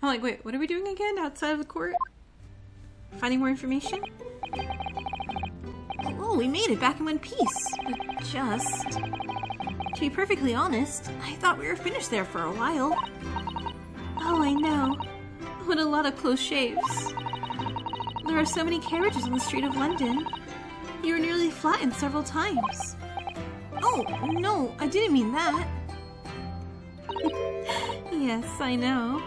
like, wait, what are we doing again outside of the court? Finding more information? Oh, we made it back in one piece. But just... to be perfectly honest, I thought we were finished there for a while. Oh, I know. What a lot of close shaves. There are so many carriages on the street of London. You were nearly flattened several times. Oh, no, I didn't mean that. Yes, I know.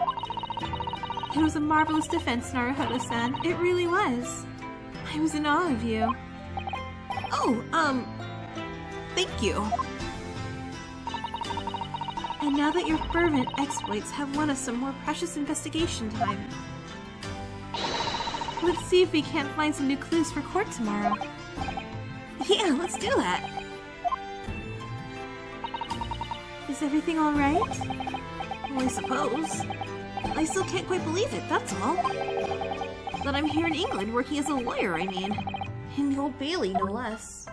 It was a marvelous defense, Naruhodo-san. It really was. I was in awe of you. Oh, thank you. And now that your fervent exploits have won us some more precious investigation time, let's see if we can't find some new clues for court tomorrow. Yeah, let's do that. Is everything alright? Well, I suppose. I still can't quite believe it, that's all. That I'm here in England working as a lawyer, I mean. In the Old Bailey, no less.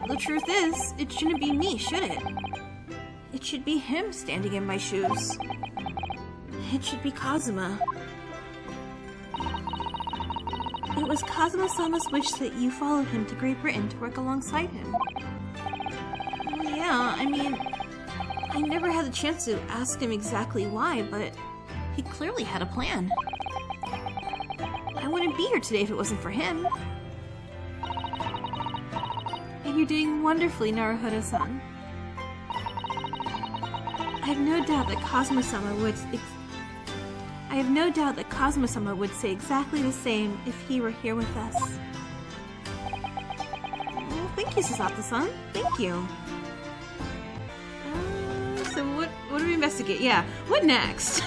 The truth is, it shouldn't be me, should it? It should be him standing in my shoes. It should be Kazuma. It was Kazuma-sama's wish that you followed him to Great Britain to work alongside him. Well, yeah, I mean, I never had the chance to ask him exactly why, but he clearly had a plan. I wouldn't be here today if it wasn't for him. And you're doing wonderfully, Naruhodo-san. I have no doubt that Kazuma-sama would say exactly the same if he were here with us. Well, thank you, Susato-san. Thank you. So what do we investigate? Yeah, what next?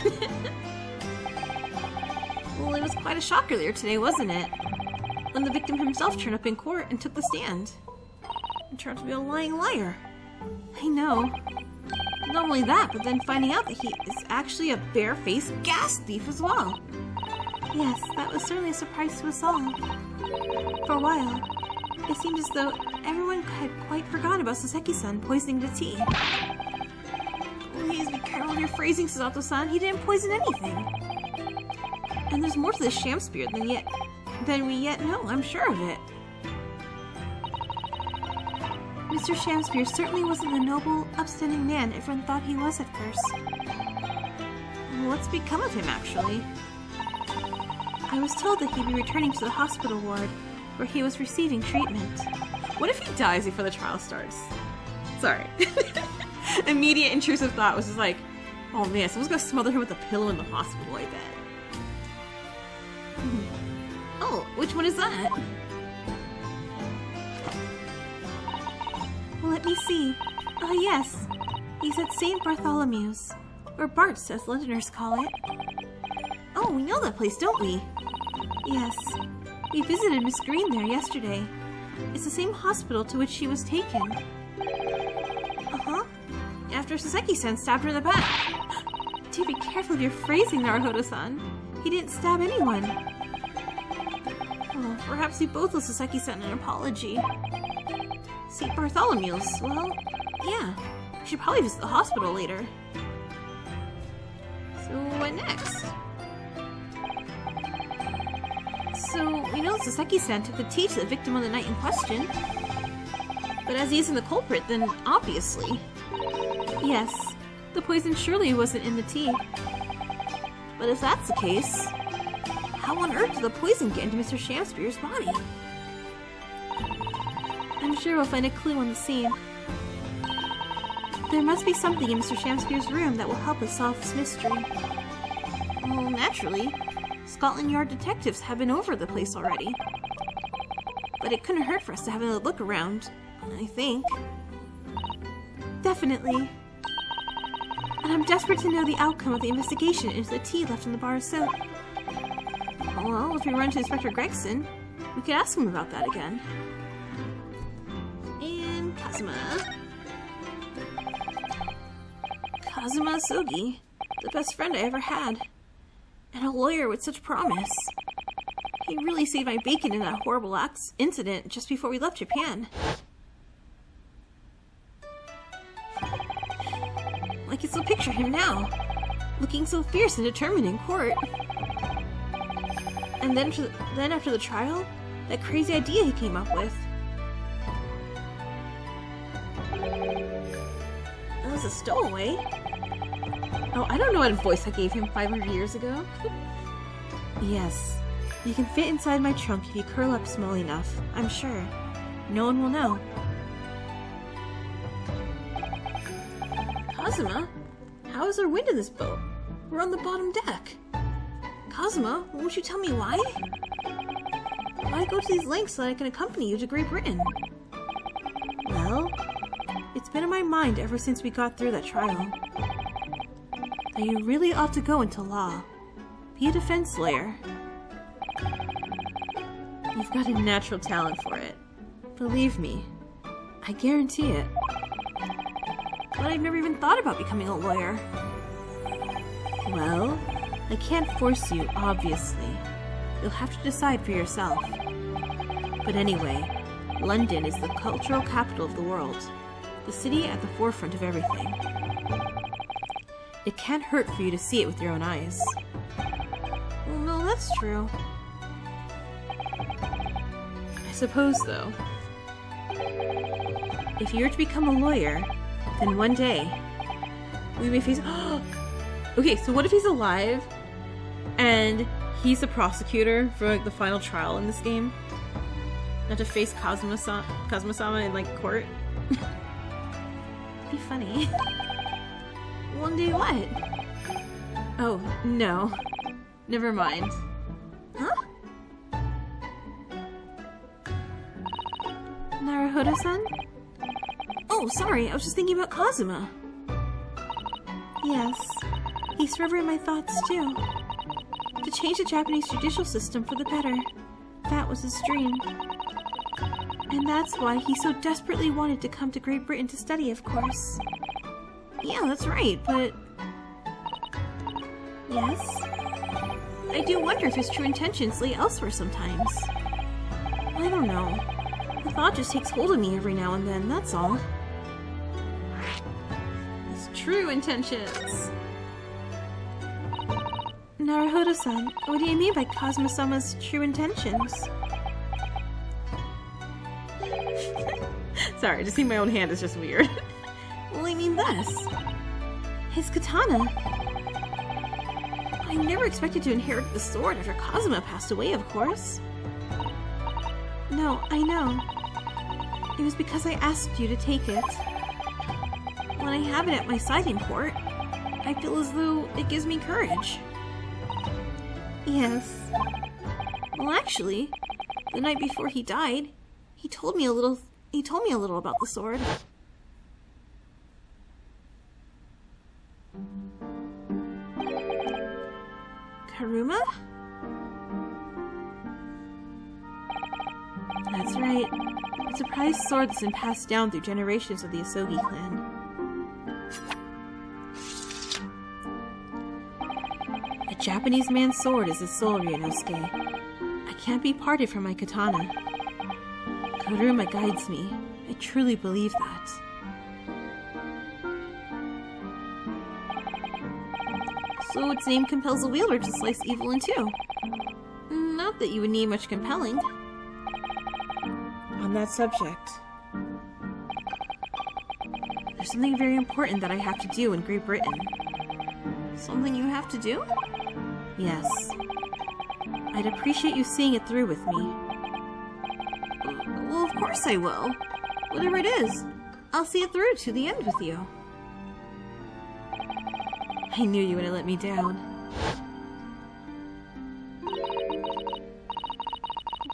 Well, it was quite a shock earlier today, wasn't it? When the victim himself turned up in court and took the stand. And turned out to be a lying liar. I know. Not only that, but then finding out that he is actually a bare-faced gas thief as well. Yes, that was certainly a surprise to us all. For a while, it seemed as though everyone had quite forgotten about Saseki-san poisoning the tea. Please be careful with your phrasing, Susato-san. He didn't poison anything. And there's more to this sham spear than we yet know, I'm sure of it. Mr. Shamspear certainly wasn't the noble, upstanding man everyone thought he was at first. What's become of him, actually? I was told that he'd be returning to the hospital ward, where he was receiving treatment. What if he dies before the trial starts? Sorry. Immediate intrusive thought was just like, oh man, someone's gonna smother him with a pillow in the hospital, I bet. Oh, which one is that? Well, let me see. Oh, yes. He's at St. Bartholomew's. Or Bart's, as Londoners call it. Oh, we know that place, don't we? Yes. We visited Miss Green there yesterday. It's the same hospital to which she was taken. Uh-huh. After Saseki-san stabbed her in the back. Do be careful of your phrasing, Naruhodo-san. He didn't stab anyone. Oh, perhaps we both owe Saseki-san an apology. St. Bartholomew's? Well, yeah. We should probably visit the hospital later. So, what next? So, we know Saseki-san took the tea to the victim on the night in question. But as he isn't the culprit, then obviously. Yes, the poison surely wasn't in the tea. But if that's the case, how on earth did the poison get into Mr. Shamspear's body? I'm sure we'll find a clue on the scene. There must be something in Mr. Shamspear's room that will help us solve this mystery. Well, naturally. Scotland Yard detectives have been over the place already. But it couldn't hurt for us to have another look around, I think. Definitely. And I'm desperate to know the outcome of the investigation into the tea left in the bar of soap. Well, if we run to Inspector Gregson, we could ask him about that again. And Kazuma. Kazuma Asogi, the best friend I ever had. And a lawyer with such promise. He really saved my bacon in that horrible incident just before we left Japan. I can still picture him now, looking so fierce and determined in court. And then after the trial, that crazy idea he came up with. That was a stowaway. Oh, I don't know what voice I gave him 500 years ago. Yes, you can fit inside my trunk if you curl up small enough, I'm sure. No one will know. Kazuma? How is there wind in this boat? We're on the bottom deck. Kazuma, won't you tell me why? Why go to these lengths so that I can accompany you to Great Britain? Well, it's been in my mind ever since we got through that trial. That you really ought to go into law. Be a defense lawyer. You've got a natural talent for it. Believe me. I guarantee it. But I've never even thought about becoming a lawyer. Well, I can't force you, obviously. You'll have to decide for yourself. But anyway, London is the cultural capital of the world. The city at the forefront of everything. It can't hurt for you to see it with your own eyes. Well, no, that's true. I suppose, though, if you were to become a lawyer, then one day, we may face... Okay, so what if he's alive, and he's the prosecutor for, like, the final trial in this game? Not to face Kazuma-sama in, like, court? Be funny. One day what? Oh, no. Never mind. Huh? Naruhodo-san? Oh, sorry, I was just thinking about Kazuma. Yes, he's forever in my thoughts, too. To change the Japanese judicial system for the better. That was his dream. And that's why he so desperately wanted to come to Great Britain to study, of course. Yeah, that's right, but... Yes? I do wonder if his true intentions lay elsewhere sometimes. I don't know. The thought just takes hold of me every now and then, that's all. His true intentions. Naruhodo-san, what do you mean by Kazuma-sama's true intentions? Sorry, just seeing my own hand is just weird. Well, I mean this. His katana. I never expected to inherit the sword after Kazuma passed away, of course. No, I know. It was because I asked you to take it. When I have it at my side in court, I feel as though it gives me courage. Yes. Well, actually, the night before he died, he told me a little about the sword. Karuma? That's right. It's a prized sword that's been passed down through generations of the Asogi clan. A Japanese man's sword is his soul, Ryunosuke. I can't be parted from my katana. Karuma guides me. I truly believe that. So its name compels a wielder to slice evil in two. Not that you would need much compelling. On that subject, there's something very important that I have to do in Great Britain. Something you have to do? Yes. I'd appreciate you seeing it through with me. Well, of course I will. Whatever it is, I'll see it through to the end with you. I knew you wouldn't let me down.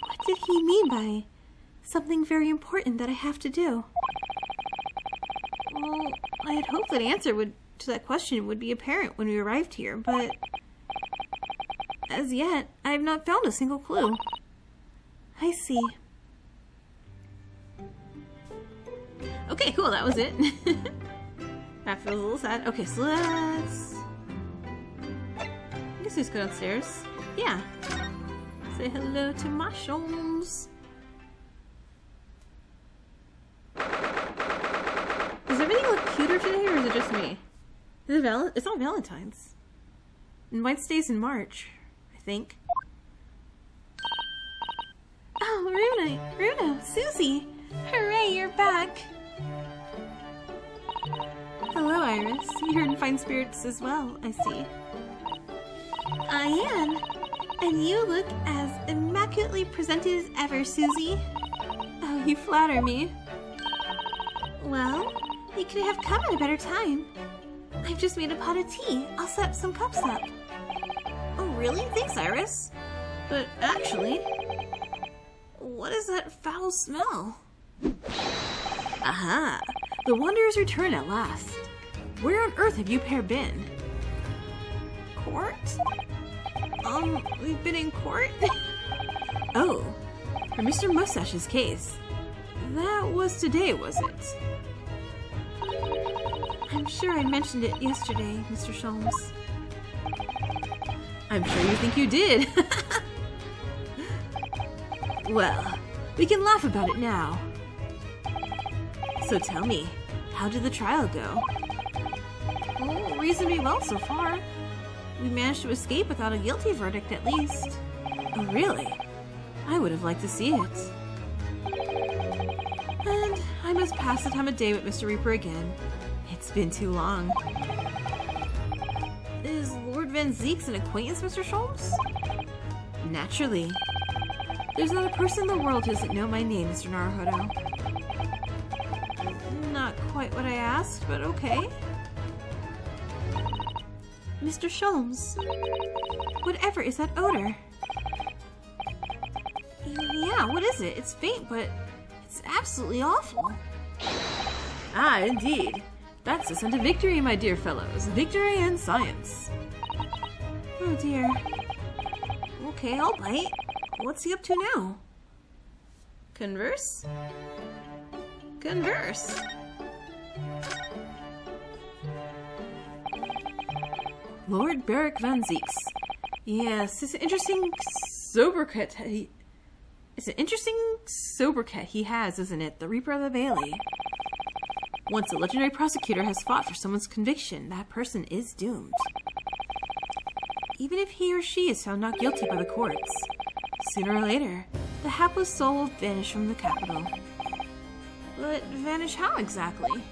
What did he mean by something very important that I have to do? Well, I had hoped that answer to that question would be apparent when we arrived here, but as yet, I have not found a single clue. I see. Okay, cool, that was it. That feels a little sad. Okay, so let's... I guess let's go downstairs. Yeah. Say hello to my shawms. Does everything look cuter today, or is it just me? It's not Valentine's. And Wednesday's in March, I think. Oh, Runa, Susie! Hooray, you're back! Hello, Iris. You're in fine spirits as well, I see. I am. And you look as immaculately presented as ever, Susie. Oh, you flatter me. Well, you could have come at a better time. I've just made a pot of tea. I'll set some cups up. Oh, really? Thanks, Iris. But actually, what is that foul smell? Aha! The Wanderers return at last. Where on earth have you pair been? Court? We've been in court? Oh, for Mr. Mustache's case. That was today, was it? I'm sure I mentioned it yesterday, Mr. Sholmes. I'm sure you think you did. Well, we can laugh about it now. So tell me, how did the trial go? Oh, reasonably well so far. We managed to escape without a guilty verdict, at least. Oh, really? I would have liked to see it. And I must pass the time of day with Mr. Reaper again. It's been too long. Is Lord Van Zeeks an acquaintance, Mr. Sholmes? Naturally. There's not a person in the world who doesn't know my name, Mr. Naruhodo. Not quite what I asked, but okay. Mr. Sholmes, whatever is that odor? Yeah, what is it? It's faint, but it's absolutely awful. Ah, indeed. That's the scent of victory, my dear fellows. Victory and science. Oh dear. Okay, I'll bite. What's he up to now? Converse? Converse. Lord Beric Van Zeeks. Yes, it's an interesting sobriquet. It's an interesting sobriquet he has, isn't it? The Reaper of the Bailey. Once a legendary prosecutor has fought for someone's conviction, that person is doomed. Even if he or she is found not guilty by the courts, sooner or later, the hapless soul will vanish from the capital. But vanish how exactly?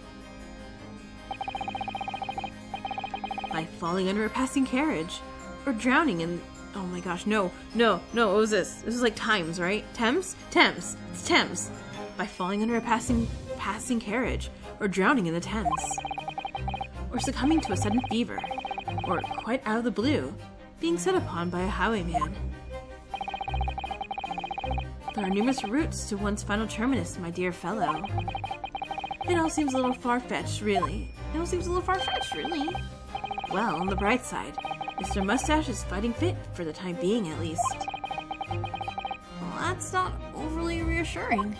By falling under a passing carriage, or drowning in... Oh my gosh, no, what was this? This is like Thames, right? Thames? Thames. It's Thames. By falling under a passing carriage, or drowning in the Thames. Or succumbing to a sudden fever, or quite out of the blue, being set upon by a highwayman. There are numerous routes to one's final terminus, my dear fellow. It all seems a little far-fetched, really. Well, on the bright side, Mr. Mustache is fighting fit, for the time being at least. Well, that's not overly reassuring.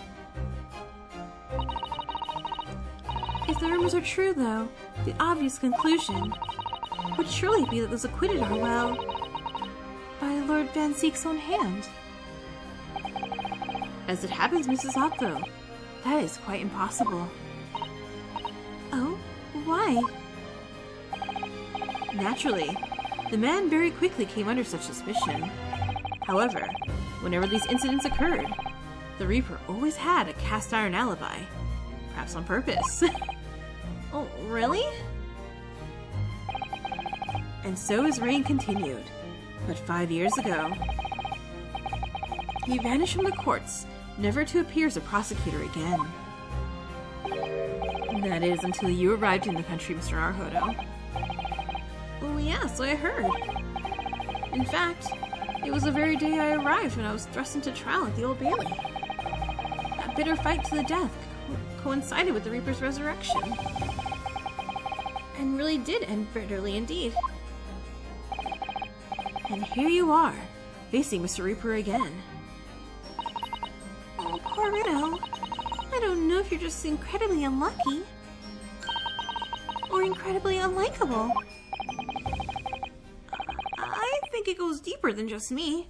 If the rumors are true, though, the obvious conclusion would surely be that those acquitted are, well, by Lord Van Zeek's own hand. As it happens, Mrs. Otto, that is quite impossible. Oh? Why? Naturally, the man very quickly came under such suspicion. However, whenever these incidents occurred, the Reaper always had a cast-iron alibi. Perhaps on purpose. Oh, really? And so his reign continued. But 5 years ago, he vanished from the courts, never to appear as a prosecutor again. That is, until you arrived in the country, Mr. Naruhodo. Oh yeah, so I heard. In fact, it was the very day I arrived when I was thrust into trial at the Old Bailey. That bitter fight to the death coincided with the Reaper's resurrection. And really did end bitterly indeed. And here you are, facing Mr. Reaper again. Oh, poor Riddle. I don't know if you're just incredibly unlucky, or incredibly unlikable. I think it goes deeper than just me.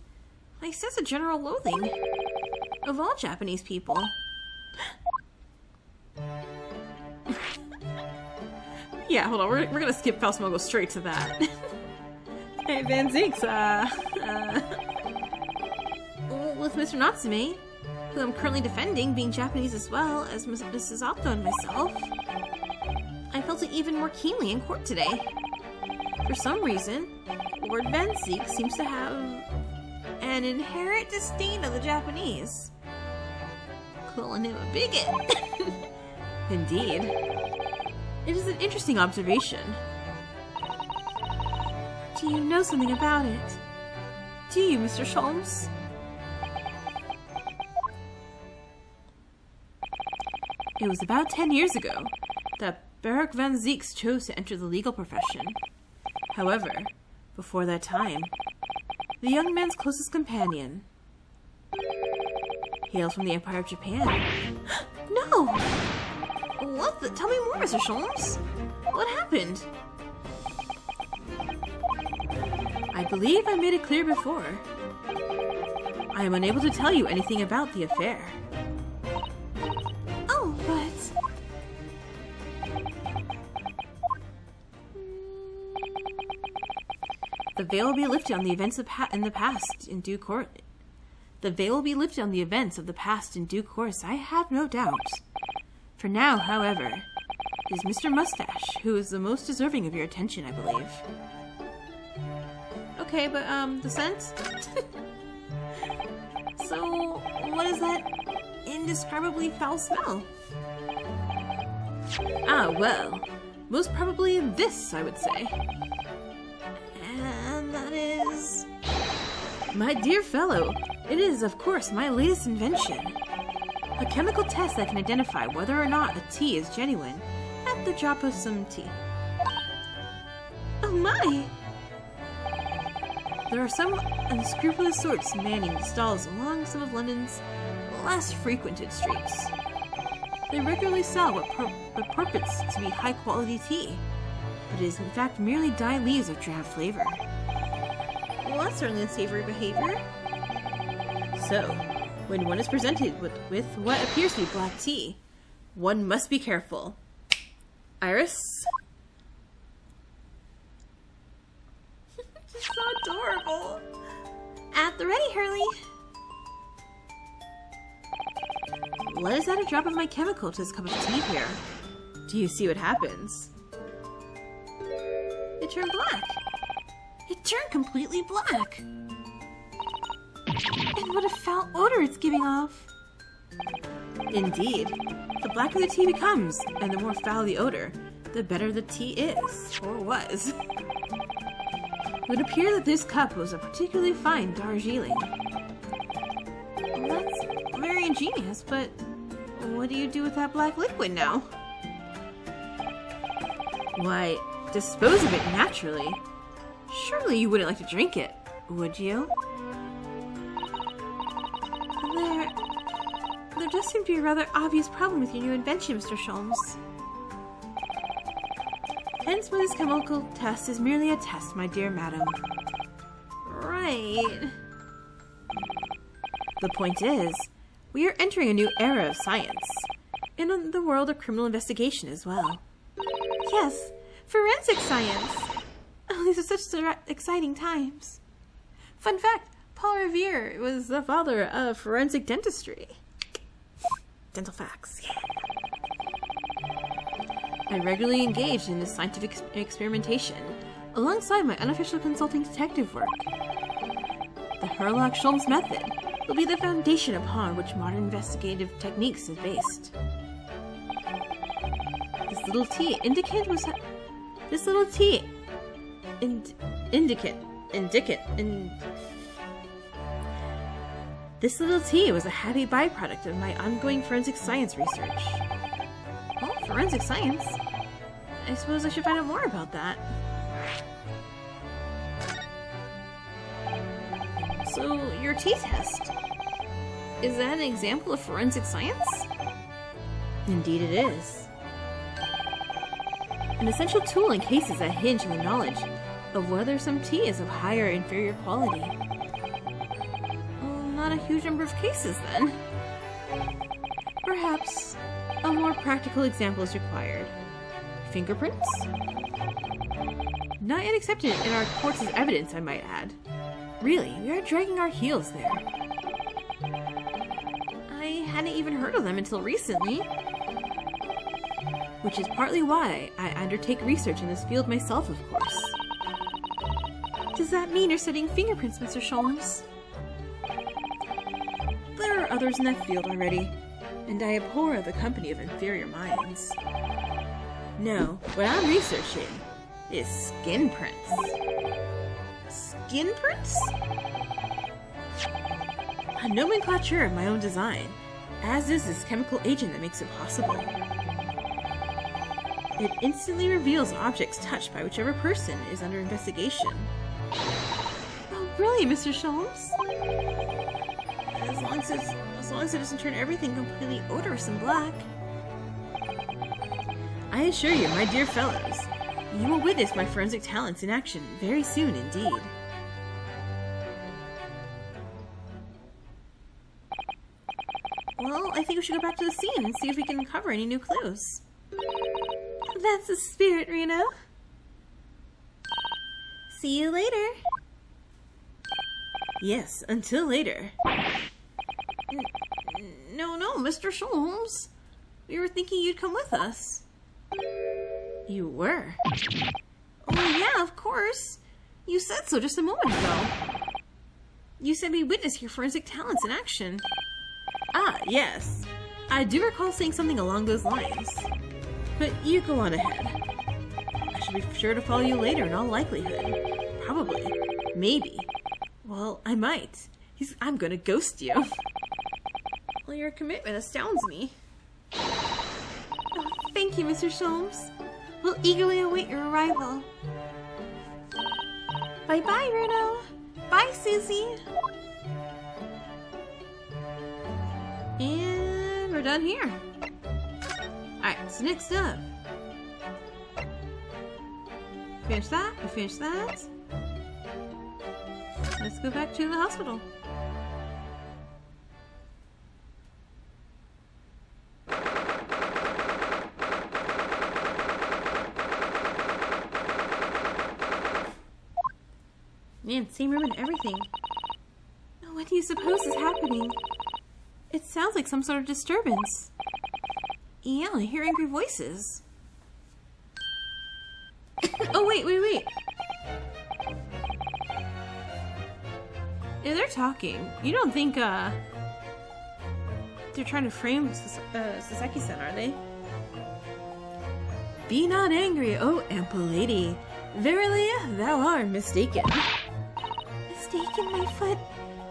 I sense a general loathing of all Japanese people. Yeah, hold on. We're gonna skip Falsmo and go straight to that. Hey, Van Zieks, with Mr. Natsume, who I'm currently defending, being Japanese as well as Mrs. Otto and myself, I felt it even more keenly in court today. For some reason, Lord Van Zieks seems to have an inherent disdain of the Japanese. Calling him a bigot. Indeed. It is an interesting observation. Do you know something about it? Do you, Mr. Sholmes? It was about 10 years ago that Barak Van Zieks chose to enter the legal profession. However, before that time, the young man's closest companion hails from the Empire of Japan. No! What the? Tell me more, Mr. Sholmes. What happened? I believe I made it clear before. I am unable to tell you anything about the affair. Oh, but... The veil will be lifted on the events in the past in due course. The veil will be lifted on the events of the past in due course, I have no doubt. For now, however, it is Mr. Mustache who is the most deserving of your attention, I believe. Okay, but, the scent? So, what is that indescribably foul smell? Ah, well, most probably this, I would say. And that is... My dear fellow, it is, of course, my latest invention. A chemical test that can identify whether or not a tea is genuine at the drop of some tea. Oh my! There are some unscrupulous sorts manning stalls along some of London's less frequented streets. They regularly sell what purports to be high-quality tea, but it is in fact merely dyed leaves of drab flavor. Well, that's certainly unsavory behavior. So, when one is presented with what appears to be black tea, one must be careful. Iris? She's so adorable. At the ready, Hurley. Let us add a drop of my chemical to this cup of tea here. Do you see what happens? It turned black. It turned completely black. And what a foul odor it's giving off. Indeed. The blacker the tea becomes, and the more foul the odor, the better the tea is, or was. It would appear that this cup was a particularly fine Darjeeling. Well, that's very ingenious, but what do you do with that black liquid now? Why, dispose of it naturally. Surely you wouldn't like to drink it, would you? There does seem to be a rather obvious problem with your new invention, Mr. Sholmes. Hence why this chemical test is merely a test, my dear madam. Right. The point is, we are entering a new era of science, and in the world of criminal investigation as well. Yes, forensic science! Oh, these are such exciting times. Fun fact, Paul Revere was the father of forensic dentistry. Dental facts, yeah. I regularly engaged in this scientific experimentation, alongside my unofficial consulting detective work. The Herlock-Sholmes method will be the foundation upon which modern investigative techniques is based. This little tea was a happy byproduct of my ongoing forensic science research. Well, forensic science? I suppose I should find out more about that. So, your tea test, is that an example of forensic science? Indeed it is. An essential tool in cases that hinge on the knowledge of whether some tea is of higher or inferior quality. Well, not a huge number of cases then. Perhaps a more practical example is required. fingerprints? Not yet accepted in our courts as evidence, I might add. Really, we are dragging our heels there. I hadn't even heard of them until recently. Which is partly why I undertake research in this field myself, of course. Does that mean you're studying fingerprints, Mr. Sholmes? There are others in that field already, and I abhor the company of inferior minds. No, what I'm researching is skin prints. Skin prints? A nomenclature of my own design, as is this chemical agent that makes it possible. It instantly reveals objects touched by whichever person is under investigation. Oh, really, Mr. Sholmes? As long as it doesn't turn everything completely odorous and black. I assure you, my dear fellows, you will witness my forensic talents in action very soon indeed. Well, I think we should go back to the scene and see if we can uncover any new clues. That's the spirit, Reno. See you later. Yes, until later. No, Mr. Sholmes. We were thinking you'd come with us. You were? Oh, yeah, of course. You said so just a moment ago. You said we witnessed your forensic talents in action. Ah, yes. I do recall saying something along those lines. But you go on ahead. I shall be sure to follow you later in all likelihood. Probably. Maybe. Well, I might. I'm gonna ghost you. Well, your commitment astounds me. Oh, thank you, Mr. Sholmes. We'll eagerly await your arrival. Bye-bye, Reno. Bye, Susie. And we're done here. Alright, so next up. Finish that, we finish that. Let's go back to the hospital. Man, same room and everything. What do you suppose is happening? It sounds like some sort of disturbance. Yeah, I hear angry voices. Oh, wait. Yeah, they're talking. You don't think, they're trying to frame Sasaki-san, are they? Be not angry, oh ample lady. Verily, thou art mistaken. Mistaken, my foot?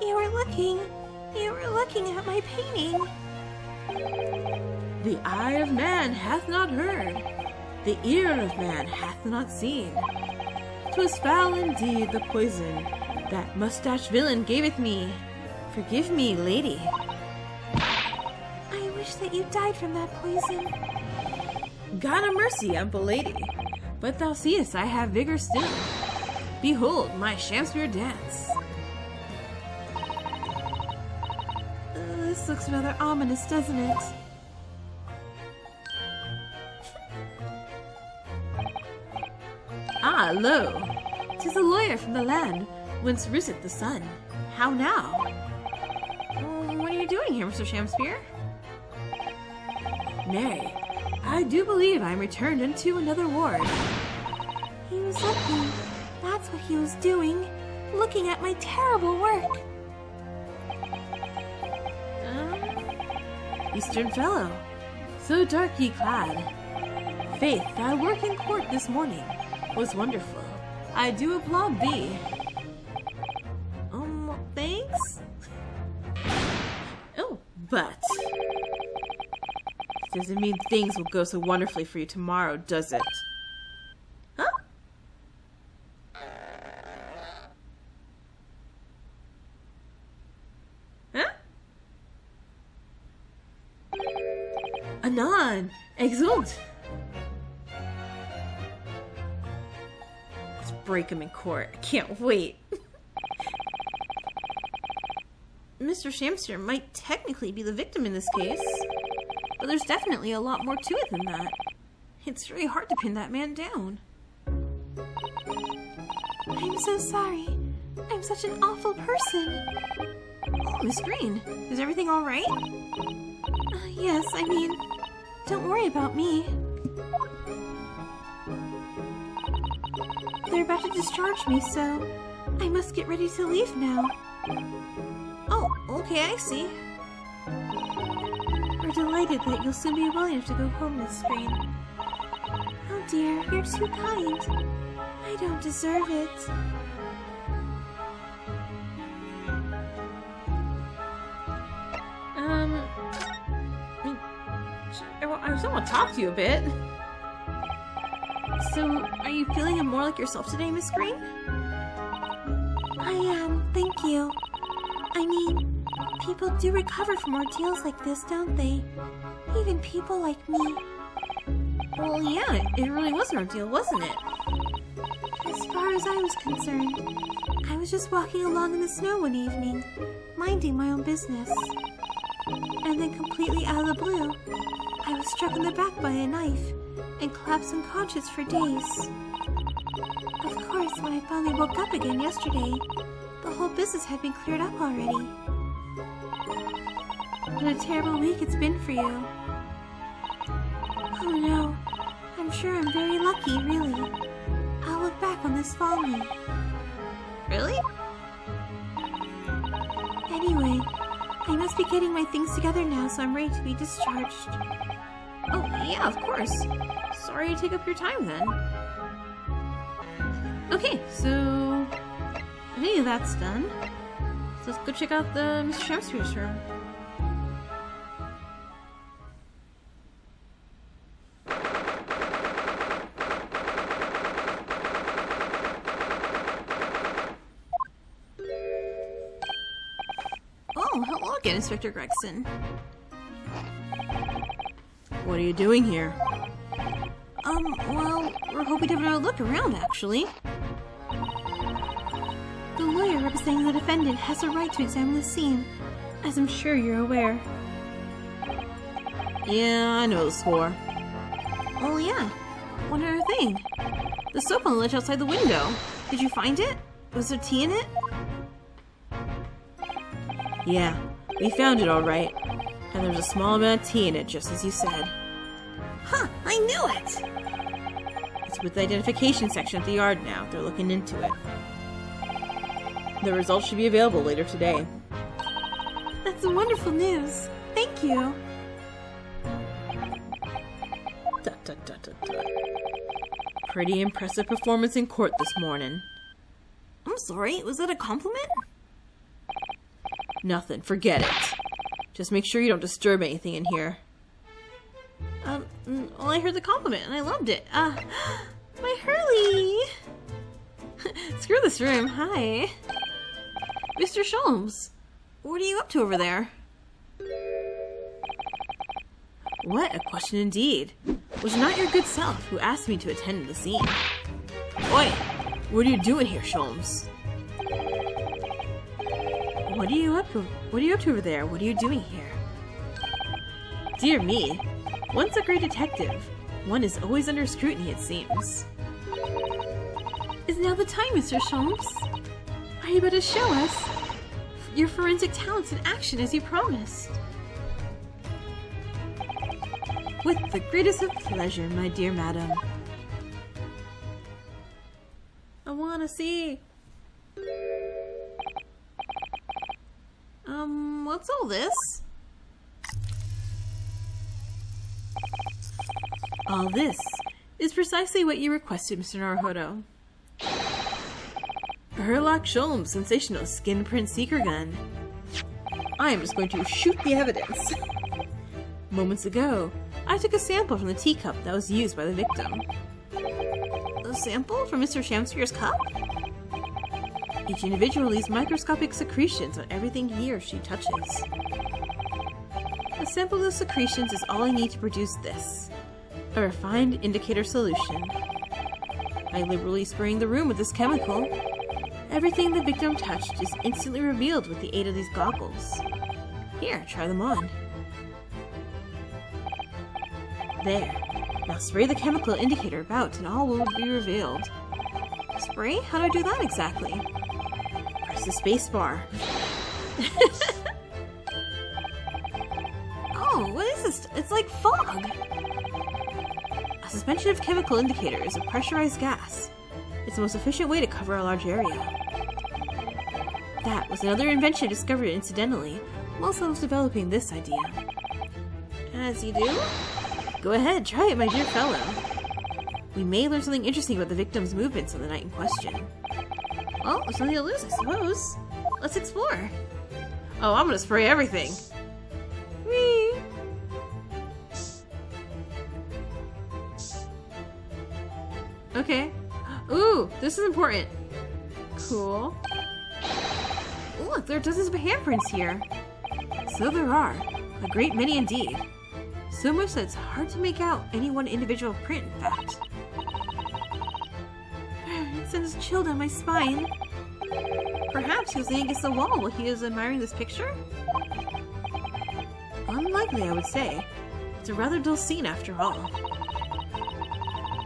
You were looking at my painting. The eye of man hath not heard, the ear of man hath not seen. 'Twas foul indeed the poison that mustache villain gaveth me. Forgive me, lady. I wish that you died from that poison. God a mercy, ample lady. But thou seest I have vigor still. Behold my Shakespeare dance. This looks rather ominous, doesn't it? Ah, lo! 'Tis a lawyer from the land whence riseth the sun. How now? What are you doing here, Mr. Shakespeare? Nay, I do believe I am returned into another ward. He was looking. That's what he was doing. Looking at my terrible work. Eastern fellow, so darkly clad. Faith, thy work in court this morning was wonderful. I do applaud thee. Thanks? Oh, but... doesn't mean things will go so wonderfully for you tomorrow, does it? Huh? Huh? Anon! Exult! Let's break him in court. I can't wait. Mr. Shamster might technically be the victim in this case, but there's definitely a lot more to it than that. It's really hard to pin that man down. I'm so sorry. I'm such an awful person. Oh, Miss Green, is everything all right? Yes, I mean, don't worry about me. They're about to discharge me, so I must get ready to leave now. Oh, okay, I see. We're delighted that you'll soon be well enough to go home, Miss Green. Oh dear, you're too kind. I don't deserve it. I just want to talk to you a bit. So, are you feeling more like yourself today, Miss Green? I am, thank you. I mean, people do recover from ordeals like this, don't they? Even people like me. Well, yeah, it really was an ordeal, wasn't it? As far as I was concerned, I was just walking along in the snow one evening, minding my own business. And then completely out of the blue, I was struck in the back by a knife and collapsed unconscious for days. Of course, when I finally woke up again yesterday, the whole business had been cleared up already. What a terrible week it's been for you. Oh no, I'm sure I'm very lucky, really. I'll look back on this fondly. Really? Anyway, I must be getting my things together now so I'm ready to be discharged. Oh, yeah, of course. Sorry to take up your time then. Okay, so I think that's done. So let's go check out the Mr. Shakespeare's room. Oh, hello again, Inspector Gregson. What are you doing here? Well, we're hoping to have another look around, actually. The lawyer representing the defendant has a right to examine the scene, as I'm sure you're aware. Yeah, I know the score. Oh yeah, one other thing. The soap on the ledge outside the window. Did you find it? Was there tea in it? Yeah, we found it all right. And there's a small amount of tea in it, just as you said. Huh, I knew it! It's with the identification section at the yard now. They're looking into it. The results should be available later today. That's wonderful news. Thank you. Pretty impressive performance in court this morning. I'm sorry, was that a compliment? Nothing, forget it. Just make sure you don't disturb anything in here. Well, I heard the compliment and I loved it. My Hurley! Screw this room, hi. Mr. Sholmes, what are you up to over there? What a question indeed. Was it not your good self who asked me to attend the scene? Oi! What are you doing here, Sholmes? What are you up to? What are you up to over there? What are you doing here? Dear me. Once a great detective, one is always under scrutiny, it seems. Is now the time, Mr. Sholmes? Are you about to show us your forensic talents in action as you promised? With the greatest of pleasure, my dear madam. I wanna see. What's all this? All this is precisely what you requested, Mr. Naruhodo. A Herlock Sholmes sensational skin print seeker gun. I am just going to shoot the evidence. Moments ago, I took a sample from the teacup that was used by the victim. A sample from Mr. Shamspeare's cup? Each individual leaves microscopic secretions on everything he or she touches. A sample of the secretions is all I need to produce this. A refined indicator solution. By liberally spraying the room with this chemical, everything the victim touched is instantly revealed with the aid of these goggles. Here, try them on. There. Now spray the chemical indicator about and all will be revealed. Spray? How do I do that exactly? Press the space bar. Oh, what is this? It's like fog! A suspension of chemical indicator is a pressurized gas. It's the most efficient way to cover a large area. That was another invention discovered incidentally whilst I was developing this idea. As you do? Go ahead, try it, my dear fellow. We may learn something interesting about the victim's movements on the night in question. Well, there's nothing to lose, I suppose. Let's explore. Oh, I'm gonna spray everything. Whee! Okay. Ooh, this is important. Cool. Look, there are dozens of handprints here. So there are. A great many indeed. So much that it's hard to make out any one individual print, in fact. It sends a chill down my spine. Perhaps he was leaning against the wall while he was admiring this picture? Unlikely, I would say. It's a rather dull scene after all.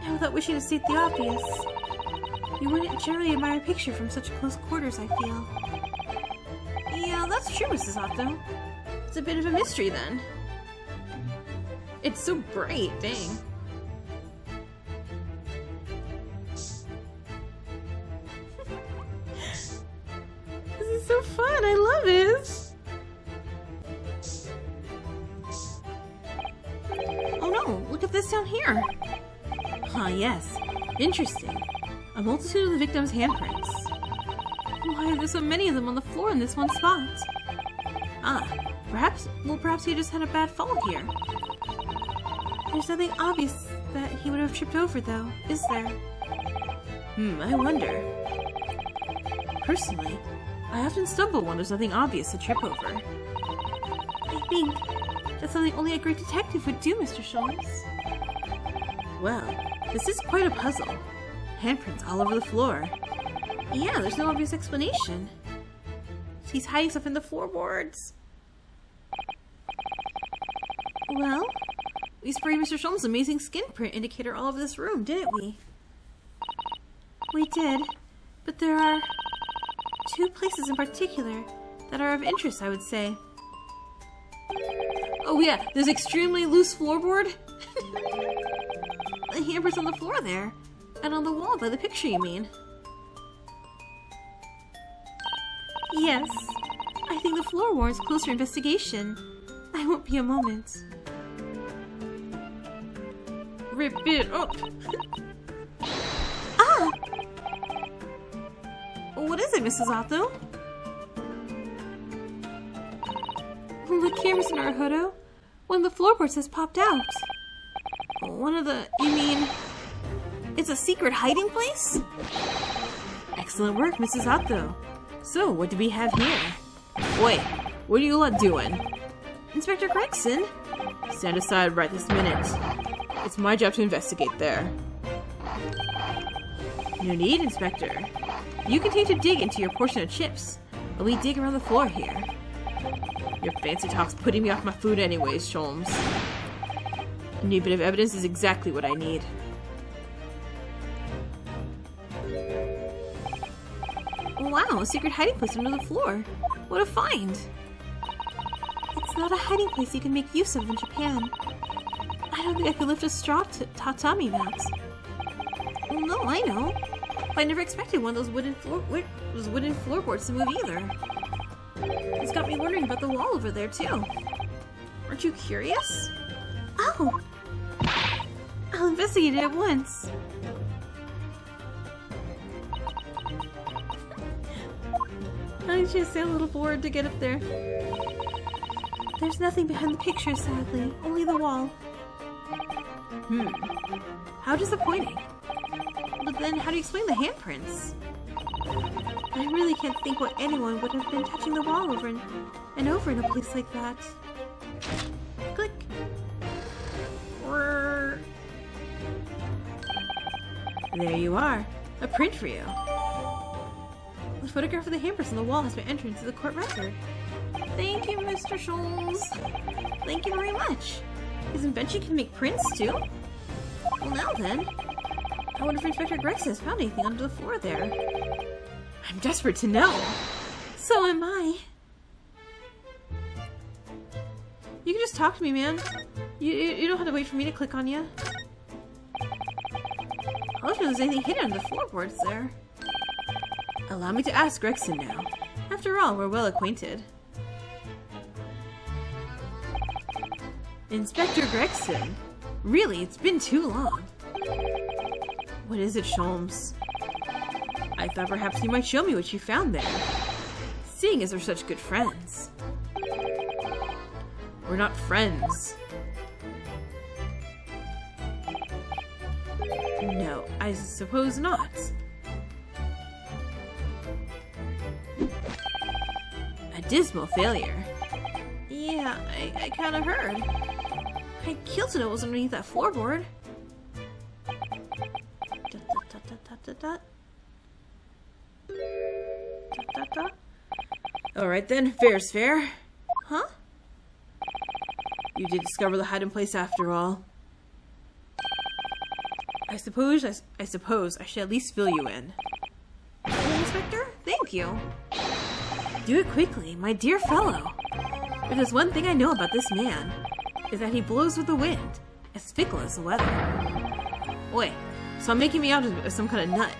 Now, without wishing to state the obvious, you wouldn't generally admire a picture from such close quarters, I feel. Yeah, that's true, Mrs. Otto. It's a bit of a mystery, then. It's so bright, dang. This is so fun, I love it! Oh no, look at this down here! Ah, yes. Interesting. A multitude of the victim's handprints. Why are there so many of them on the floor in this one spot? Ah, perhaps he just had a bad fall here. There's nothing obvious that he would have tripped over, though, is there? I wonder. Personally, I often stumble when there's nothing obvious to trip over. I think that's something only a great detective would do, Mr. Schultz. Well, this is quite a puzzle. Handprints all over the floor. Yeah, there's no obvious explanation. He's hiding stuff in the floorboards. Well, we sprayed Mr. Schultz's amazing skin print indicator all over this room, didn't we? We did, but there are two places in particular that are of interest, I would say. Oh yeah, there's extremely loose floorboard. The handprints on the floor there, and on the wall by the picture, you mean? Yes, I think the floor warrants closer investigation. I won't be a moment. Rip it up! Ah! What is it, Mrs. Otto? Look here, Mr. Naruhodo. One of the floorboards has popped out. One of the... you mean... it's a secret hiding place? Excellent work, Mrs. Otto. So, what do we have here? Wait, what are you lot doing? Inspector Gregson? Stand aside right this minute. It's my job to investigate there. No need, Inspector. You continue to dig into your portion of chips, while we dig around the floor here. Your fancy talk's putting me off my food anyways, Sholmes. A new bit of evidence is exactly what I need. Wow, a secret hiding place under the floor. What a find! It's not a hiding place you can make use of in Japan. I don't think I could lift a straw tatami mat. Well, no, I know. But I never expected one of those wooden floorboards to move either. It's got me wondering about the wall over there, too. Aren't you curious? Oh! I'll investigate it at once. I was just a little bored to get up there. There's nothing behind the picture, sadly. Only the wall. How disappointing. But then, how do you explain the handprints? I really can't think what anyone would have been touching the wall over and over in a place like that. Click. There you are. A print for you. The photograph of the handprints on the wall has been entered into the court record. Thank you, Mr. Schultz. Thank you very much. His invention can make prints, too? Well, now then. I wonder if Inspector Gregson has found anything under the floor there. I'm desperate to know. So am I. You can just talk to me, man. You don't have to wait for me to click on you. I wonder if there's anything hidden under the floorboards there. Allow me to ask Gregson now. After all, we're well acquainted. Inspector Gregson? Really, it's been too long. What is it, Sholmes? I thought perhaps you might show me what you found there. Seeing as we're such good friends. We're not friends. No, I suppose not. A dismal failure. Yeah, I kind of heard. I'd kill to know what was underneath that floorboard. Alright then, fair's fair. Huh? You did discover the hiding place after all. I suppose I should at least fill you in. Inspector? Thank you. Do it quickly, my dear fellow. If there's one thing I know about this man, is that he blows with the wind, as fickle as the weather. Wait, so I'm making me out as some kind of nut.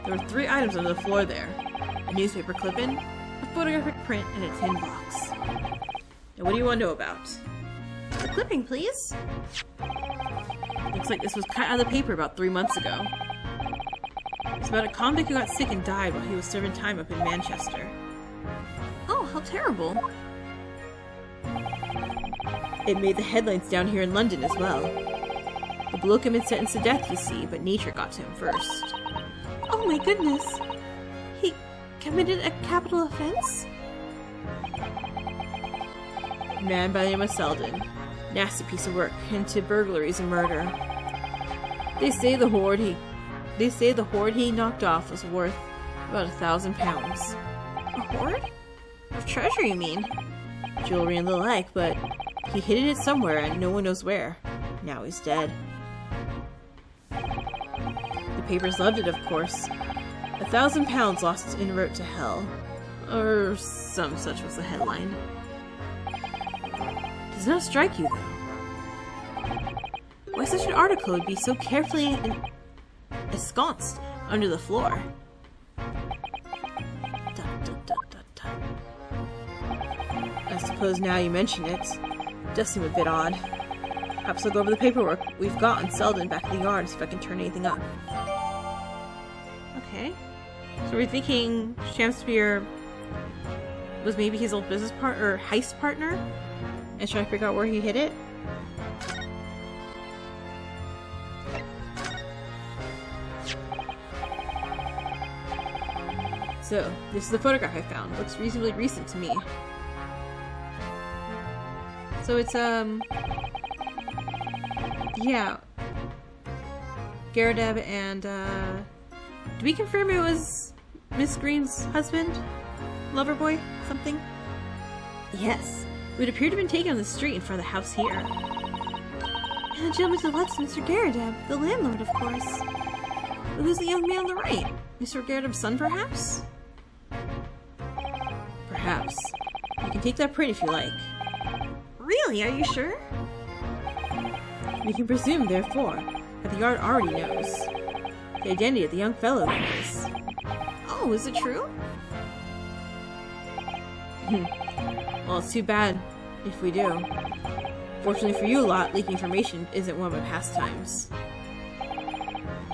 There were 3 items on the floor there. A newspaper clipping, a photographic print, and a tin box. Now what do you want to know about? The clipping, please. Looks like this was cut out of the paper about 3 months ago. It's about a convict who got sick and died while he was serving time up in Manchester. Oh, how terrible. It made the headlines down here in London as well. The bloke had been sentenced to death, you see, but nature got to him first. Oh my goodness. He committed a capital offense? Man by the name of Selden. Nasty piece of work, into burglaries and murder. They say the hoard he knocked off was worth about £1,000. A hoard? Of treasure, you mean? Jewelry and the like, but he hidden it somewhere and no one knows where. Now he's dead. The papers loved it, of course. £1,000 lost en route to hell. Or some such was the headline. Does not strike you, though. Why such an article would be so carefully ensconced under the floor? I suppose now you mention it, it does seem a bit odd. Perhaps I'll go over the paperwork we've got on Selden back at the yard, see if I can turn anything up. Okay. So we're thinking Shakespeare was maybe his old business partner, or heist partner, and trying to figure out where he hid it. So, this is the photograph I found. Looks reasonably recent to me. So it's, yeah. Garadeb and, do we confirm it was Miss Green's husband? Lover boy? Something? Yes. It would appear to have been taken on the street in front of the house here. And the gentleman to the left is Mr. Garadeb, the landlord, of course. But who's the young man on the right? Mr. Garadeb's son, perhaps? Perhaps. You can take that print if you like. Really? Are you sure? We can presume, therefore, that the yard already knows the identity of the young fellow, that is. Oh, is it true? Well, it's too bad if we do. Fortunately for you lot, leaking information isn't one of my pastimes.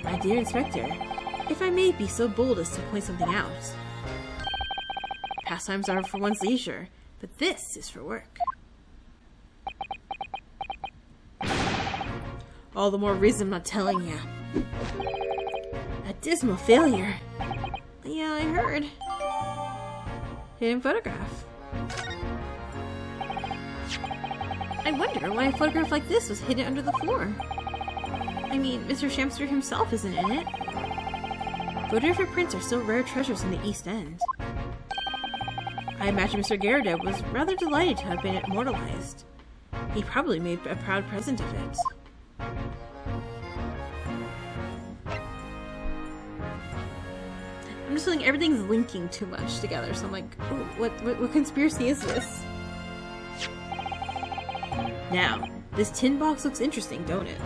My dear Inspector, if I may be so bold as to point something out. Pastimes are for one's leisure, but this is for work. All the more reason I'm not telling you. A dismal failure. Yeah, I heard. Hidden photograph. I wonder why a photograph like this was hidden under the floor. I mean, Mr. Shamster himself isn't in it. Photographic prints are still rare treasures in the East End. I imagine Mr. Garadeb was rather delighted to have been immortalized. He probably made a proud present of it. I'm just feeling everything's linking too much together, so I'm like, ooh, what conspiracy is this? Now, this tin box looks interesting, don't it?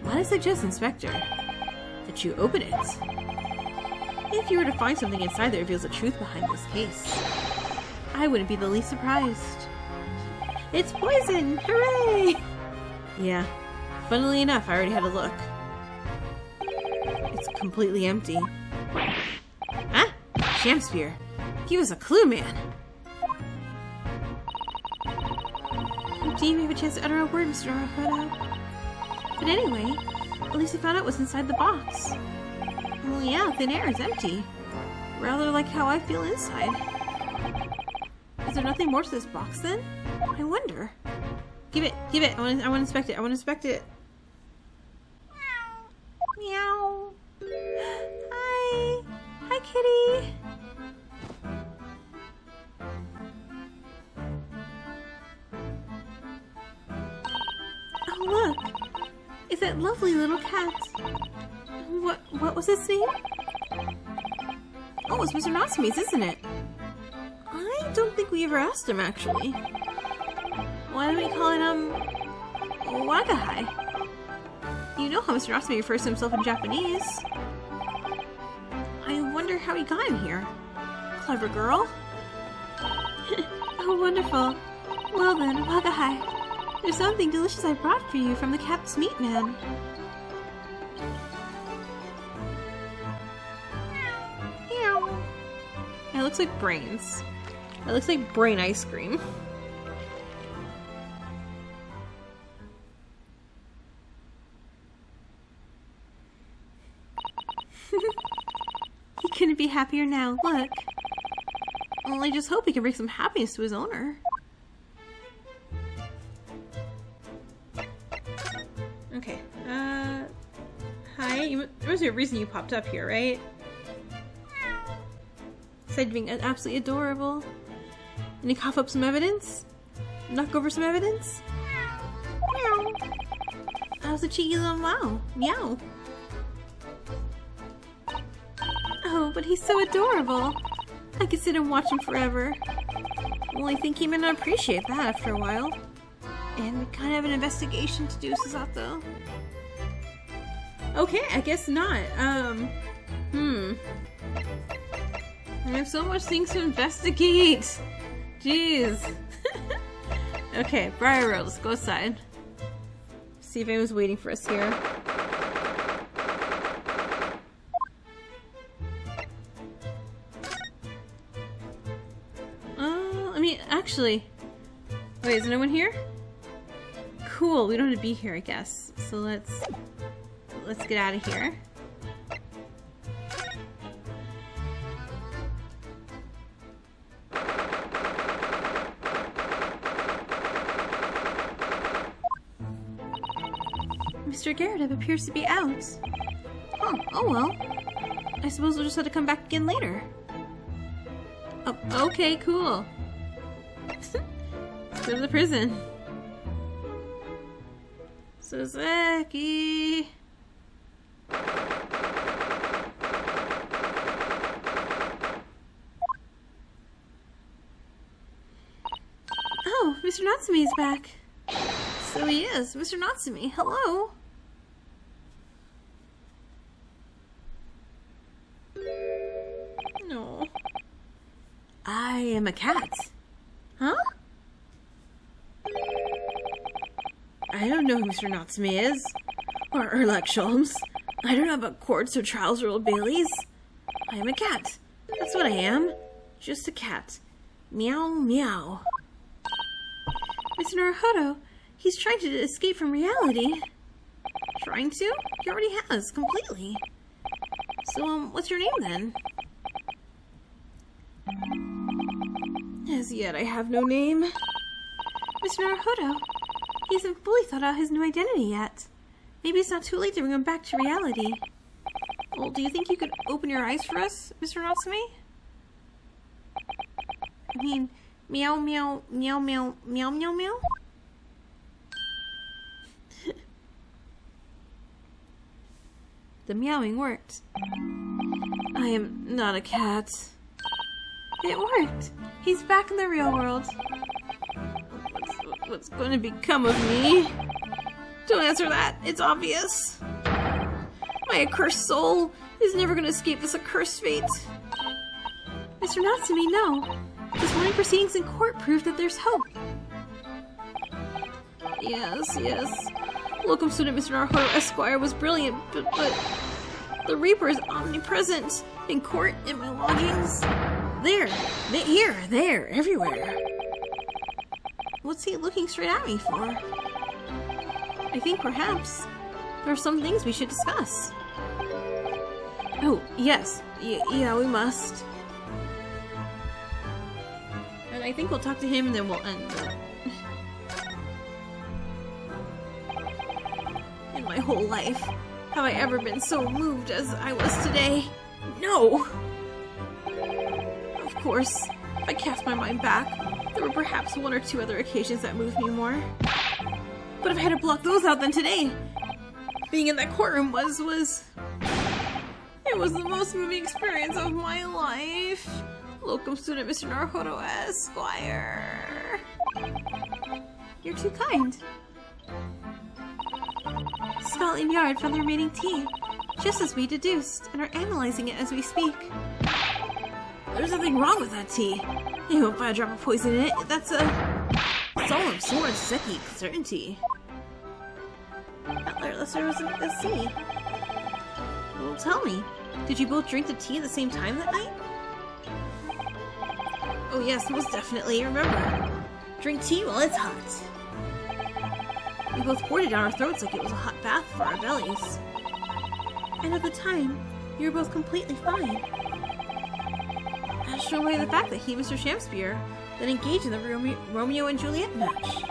Might I suggest, Inspector, that you open it? If you were to find something inside that reveals the truth behind this case, I wouldn't be the least surprised. It's poison! Hooray! Yeah, funnily enough, I already had a look. It's completely empty. Huh? Shamspear. He was a clue man. You didn't even have a chance to utter a word, Mr. Arahuda. But anyway, at least I found out what's inside the box. Well, yeah, thin air is empty. Rather like how I feel inside. Is there nothing more to this box then? I wonder. Give it. I want to inspect it. I want to inspect it. Meow. Hi. Hi, kitty. Oh, look. It's that lovely little cat. What was its name? Oh, it's Mr. Natsume's, isn't it? I don't think we ever asked him, actually. Why don't we call it, Wagahai? You know how Mr. Natsume refers to himself in Japanese. I wonder how he got in here. Clever girl. Oh, wonderful. Well then, Wagahai. There's something delicious I brought for you from the cat's meat man. Meow. It looks like brains. It looks like brain ice cream. He couldn't be happier now, look. Well, I just hope he can bring some happiness to his owner. Okay, hi, there was a reason you popped up here, right? Said being absolutely adorable. And you cough up some evidence? Knock over some evidence? Meow. How's a cheeky little meow? Meow. Oh, but he's so adorable. I could sit and watch him forever. Well, I think he may not appreciate that after a while. And we kind of have an investigation to do, Susato. Okay, I guess not. I have so much things to investigate. Jeez. Okay, Briar Road, let's go outside. See if anyone's waiting for us here. Actually, wait, is no one here? Cool, we don't have to be here, I guess. So let's get out of here. Mr. Garrett appears to be out. Huh, oh well. I suppose we'll just have to come back again later. Oh, okay, cool. Go to the prison. Sasaki. Oh, Mr. Natsume is back. So he is. Mr. Natsume, hello. No. I am a cat. Huh? I don't know who Mr. Natsume is. Or Herlock Sholmes. I don't know about courts or trials or Old Baileys. I am a cat. That's what I am. Just a cat. Meow, meow. Mr. Naruhodo, he's trying to escape from reality. Trying to? He already has, completely. So, what's your name then? As yet, I have no name. Mr. Naruhodo, he hasn't fully thought out his new identity yet. Maybe it's not too late to bring him back to reality. Well, do you think you could open your eyes for us, Mr. Natsume? I mean, Meow, meow, meow, meow, meow, meow, meow. The meowing worked. I am not a cat. It worked. He's back in the real world. What's going to become of me? Don't answer that. It's obvious. My accursed soul is never going to escape this accursed fate. Mr. Natsumi, no. This morning proceedings in court proved that there's hope. Yes, yes. Locum student Mr. Naruhodo Esquire was brilliant, but the Reaper is omnipresent in court, in my lodgings. There, everywhere. What's he looking straight at me for? I think perhaps there are some things we should discuss. Oh, yes. Yeah, we must. And I think we'll talk to him and then we'll end it. In my whole life, have I ever been so moved as I was today? No! Of course, if I cast my mind back, there were perhaps one or two other occasions that moved me more. But if I had to block those out, then today, being in that courtroom was it was the most moving experience of my life. Locum student Mr. Naruhodo Esquire. You're too kind. Scotland Yard found the remaining tea, just as we deduced, and are analyzing it as we speak. There's nothing wrong with that tea. You won't find a drop of poison in it. That's solemn sword seki certainty. Unless there was a sea. Well, tell me, did you both drink the tea at the same time that night? Oh yes, most definitely. Remember, drink tea while it's hot. We both poured it down our throats like it was a hot bath for our bellies. And at the time, you were both completely fine. As shown by the fact that he, Mr. Shamspear, then engaged in the Romeo and Juliet match.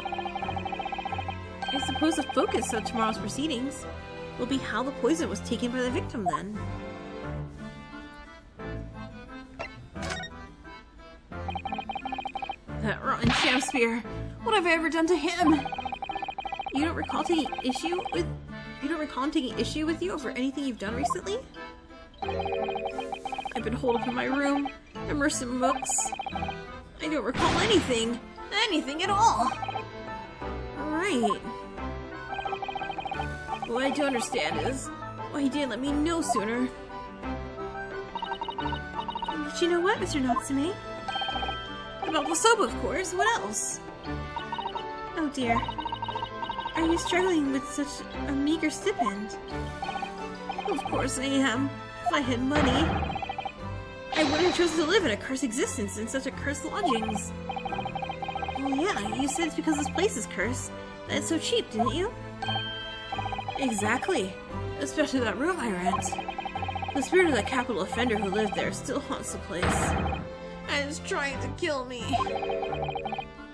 I suppose the focus of tomorrow's proceedings will be how the poison was taken by the victim then. That rotten Shamspear! What have I ever done to him? You don't recall taking issue with you over anything you've done recently? I've been holed up in my room, immersed in books. I don't recall anything at all. Right. What I do understand is why he didn't let me know sooner. But you know what, Mr. Natsume? About the soap, of course. What else? Oh dear. Are you struggling with such a meager stipend? Of course I am. If I had money, I wouldn't have chosen to live in a cursed existence in such a cursed lodgings. Well, yeah, you said it's because this place is cursed that it's so cheap, didn't you? Exactly. Especially that room I rent. The spirit of that capital offender who lived there still haunts the place. And is trying to kill me.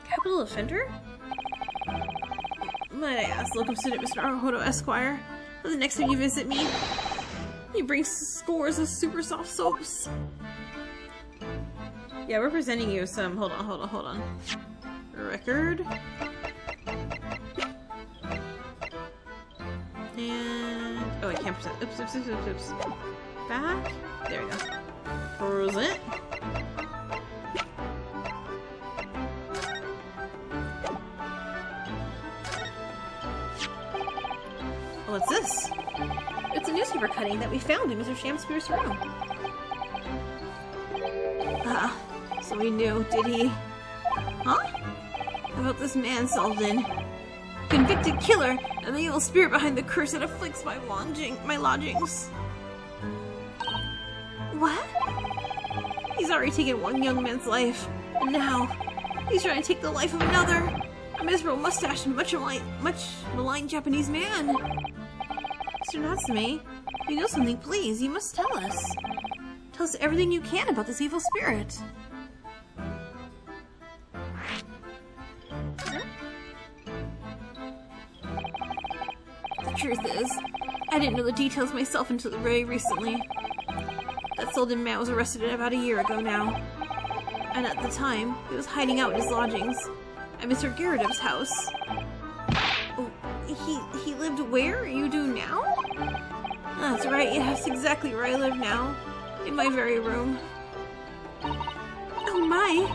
Capital offender? Might I ask, locum student Mr. Naruhodo Esquire, the next time you visit me, you bring scores of super soft soaps. Yeah, we're presenting you some. Hold on. Record. And oh, I can't present. Oops. Back. There we go. Present. What's this? It's a newspaper cutting that we found in Mr. Shamspear's room. Ah, so he knew, did he? Huh? About this man, Selden. Convicted killer and the evil spirit behind the curse that afflicts my lodgings. What? He's already taken one young man's life, and now he's trying to take the life of another. A miserable mustached, much maligned Japanese man. Mr. Natsume, you know something, please. You must tell us. Tell us everything you can about this evil spirit. Huh? The truth is, I didn't know the details myself until very recently. That Selden man was arrested about a year ago now. And at the time, he was hiding out in his lodgings at Mr. Garridub's house. Oh, he lived where you do now? That's right, yes, exactly where I live now. In my very room. Oh my!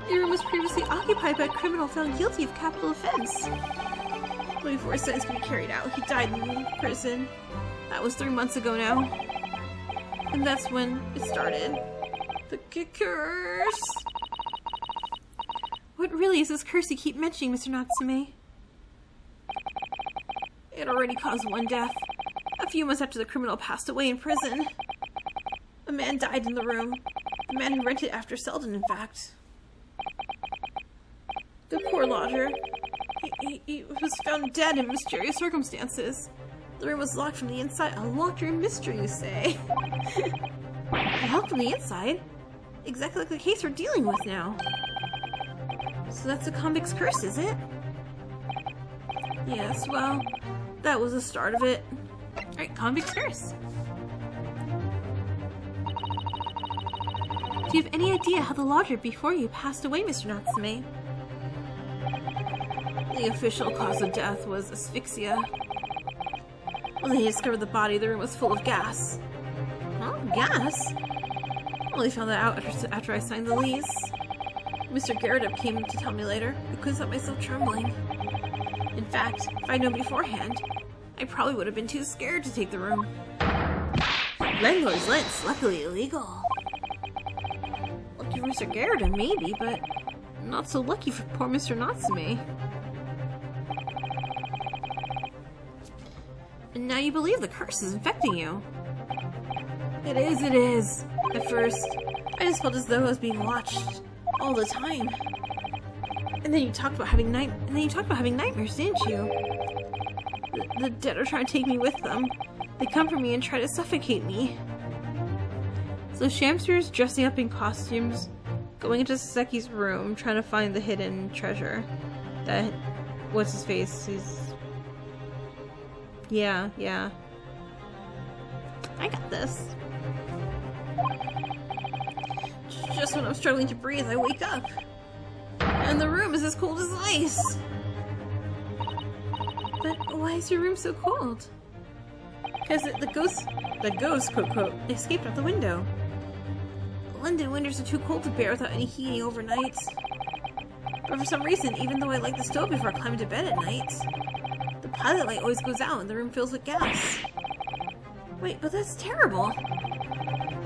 Your room was previously occupied by a criminal found guilty of capital offense. But before his sentence could be carried out, he died in prison. That was 3 months ago now. And that's when it started. The curse! What really is this curse you keep mentioning, Mr. Natsume? It already caused one death. A few months after the criminal passed away in prison. A man died in the room. The man who rented after Selden, in fact. The poor lodger. He was found dead in mysterious circumstances. The room was locked from the inside. A locked room mystery, you say? Locked from the inside? Exactly like the case we're dealing with now. So that's a convict's curse, is it? Yes, well, that was the start of it. Alright, convict's curse. Do you have any idea how the lodger before you passed away, Mr. Natsume? The official cause of death was asphyxia. When they discovered the body, the room was full of gas. Huh? Gas? I only found that out after I signed the lease. Mr. Garridub came to tell me later. I couldn't stop myself trembling. In fact, if I'd known beforehand, I probably would have been too scared to take the room. Landlord's rent's luckily illegal. Lucky for Mr. Garridub, maybe, but not so lucky for poor Mr. Natsume. And now you believe the curse is infecting you. It is. At first, I just felt as though I was being watched all the time. And then you talked about having nightmares, didn't you? The dead are trying to take me with them. They come for me and try to suffocate me. So Shamster's dressing up in costumes, going into Saseki's room, trying to find the hidden treasure. That, what's his face? Yeah. I got this. Just when I'm struggling to breathe, I wake up. And the room is as cold as ice. But why is your room so cold? Because the ghost, quote, escaped out the window. London winters are too cold to bear without any heating overnight. But for some reason, even though I light the stove before I climb to bed at night, the pilot light always goes out and the room fills with gas. Wait, but that's terrible.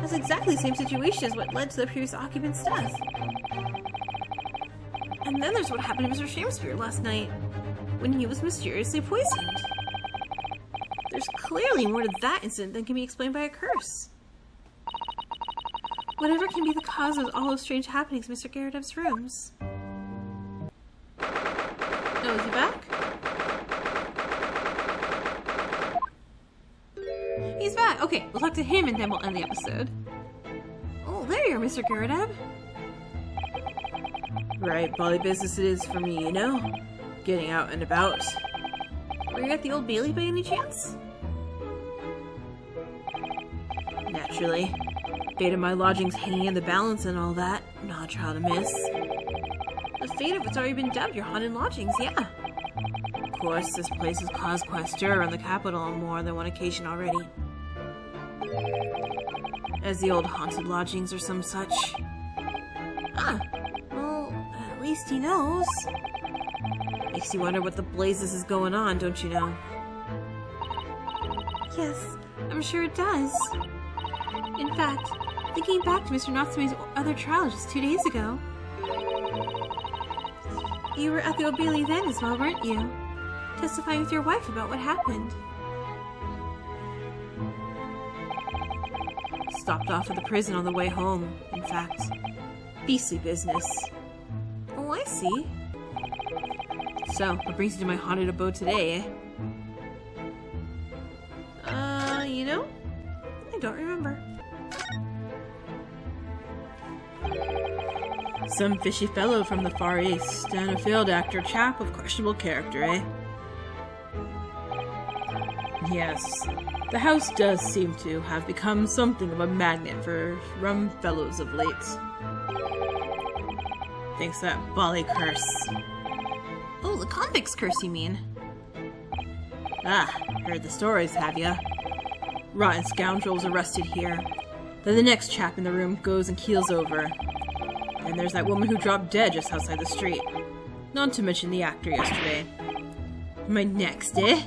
That's exactly the same situation as what led to the previous occupant's death. And then there's what happened to Mr. Shamspeare last night, when he was mysteriously poisoned. There's clearly more to that incident than can be explained by a curse. Whatever can be the cause of all those strange happenings in Mr. Garridub's rooms. Oh, is he back? He's back! Okay, we'll talk to him and then we'll end the episode. Oh, there you are, Mr. Garridub. Right, bally business it is for me, you know? Getting out and about. Were you at the Old Bailey by any chance? Naturally. Fate of my lodgings hanging in the balance and all that. Not a trial to miss. The fate of it's already been dubbed your haunted lodgings, yeah. Of course, this place has caused quite a stir in the capital on more than one occasion already. As the old haunted lodgings or some such. Ah, well, at least he knows. Makes you wonder what the blazes is going on, don't you know? Yes, I'm sure it does. In fact, thinking back to Mr. Natsume's other trial just 2 days ago, you were at the Old Bailey then as well, weren't you? Testifying with your wife about what happened. Stopped off at the prison on the way home, in fact. Beastly business. Oh, I see. So, what brings you to my haunted abode today, eh? You know? I don't remember. Some fishy fellow from the Far East, and a failed actor chap of questionable character, eh? Yes, the house does seem to have become something of a magnet for rum fellows of late. Thanks to that bally curse. Oh, the convict's curse, you mean? Ah, heard the stories, have ya? Rotten scoundrels arrested here. Then the next chap in the room goes and keels over. And there's that woman who dropped dead just outside the street. Not to mention the actor yesterday. My next, eh?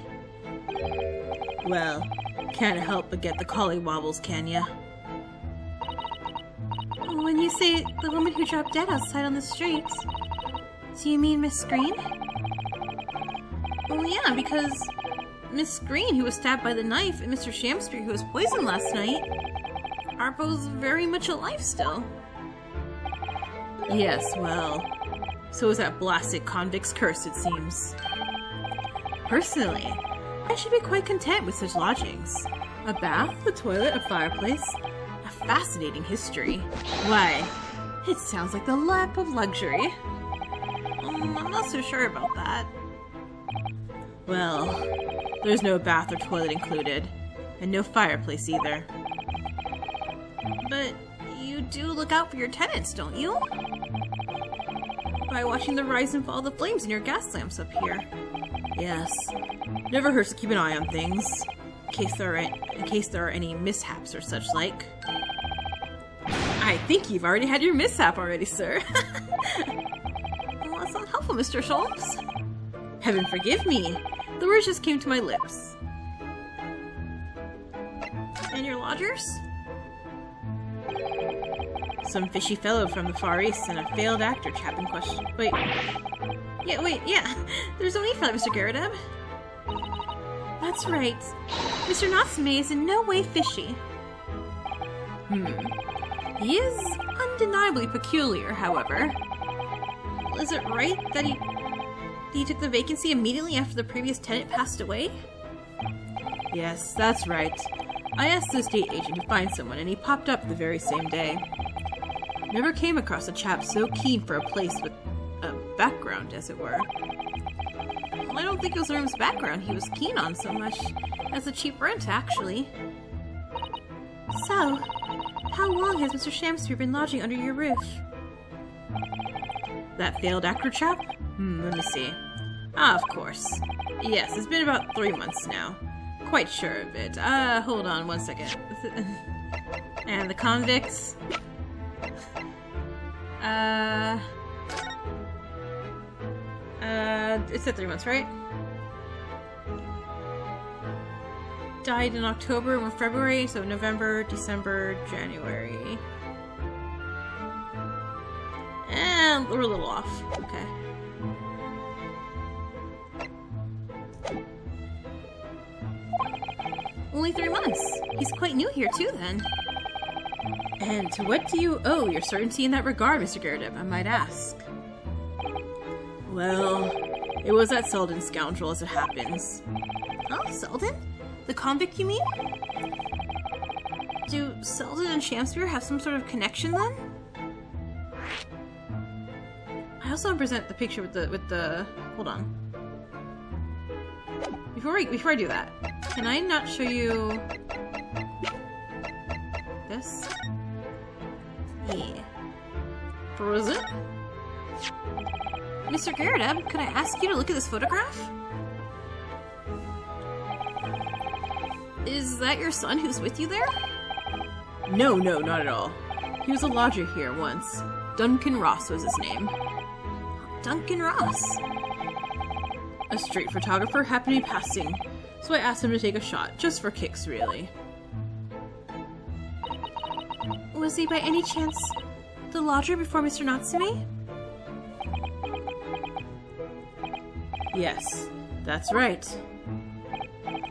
Well, can't help but get the collywobbles, can ya? When you say the woman who dropped dead outside on the street, do you mean Miss Green? Well, yeah, because Miss Green, who was stabbed by the knife, and Mr. Shamspeare, who was poisoned last night, are both very much alive still. Yes, well, so is that blasted convict's curse, it seems. Personally, I should be quite content with such lodgings. A bath, a toilet, a fireplace. A fascinating history. Why? It sounds like the lap of luxury. I'm not so sure about that. Well, there's no bath or toilet included, and no fireplace either. But you do look out for your tenants, don't you? By watching the rise and fall of the flames in your gas lamps up here. Yes. Never hurts to keep an eye on things, in case there are any mishaps or such like. I think you've already had your mishap already, sir. Well, that's not helpful, Mr. Sholmes. Heaven forgive me. The words just came to my lips. And your lodgers? Some fishy fellow from the Far East and a failed actor chap in question. Wait. Yeah. There's only for that, Mr. Garrideb. That's right. Mr. Natsume is in no way fishy. He is undeniably peculiar, however. Is it right that he took the vacancy immediately after the previous tenant passed away? Yes, that's right. I asked the estate agent to find someone, and he popped up the very same day. Never came across a chap so keen for a place with a background, as it were. Well, I don't think it was the room's background he was keen on so much as the cheap rent, actually. So, how long has Mr. Shamspeare been lodging under your roof? That failed actor chap? Let me see. Ah, of course. Yes, it's been about 3 months now. Quite sure of it. Hold on 1 second. And the convicts? It's at 3 months, right? Died in October or February, so November, December, January. And we're a little off. Okay. Only 3 months. He's quite new here too, then. And to what do you owe your certainty in that regard, Mr. Garrideb, I might ask? Well, it was that Selden scoundrel, as it happens. Oh, Selden? The convict, you mean? Do Selden and Shamspeare have some sort of connection, then? I also want to present the picture with the... Hold on. Before I do that, can I not show you... this? Yeah. Frozen? Mr. Garrideb, could I ask you to look at this photograph? Is that your son who's with you there? No, not at all. He was a lodger here once. Duncan Ross was his name. Duncan Ross? A street photographer happened to be passing, so I asked him to take a shot, just for kicks, really. Was he by any chance the lodger before Mr. Natsume? Yes, that's right.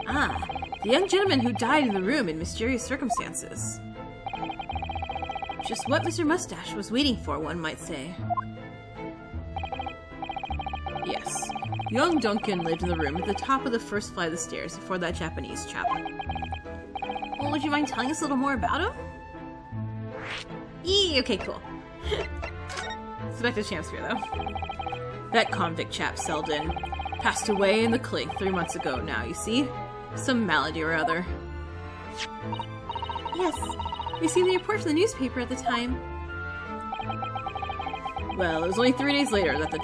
Ah, the young gentleman who died in the room in mysterious circumstances. Just what Mr. Mustache was waiting for, one might say. Yes, young Duncan lived in the room at the top of the first flight of the stairs before that Japanese chap. Well, would you mind telling us a little more about him? Okay, cool. So back to Shamspeare, though. That convict chap, Selden, passed away in the clink 3 months ago now, you see? Some malady or other. Yes, we seen the report in the newspaper at the time. Well, it was only 3 days later that the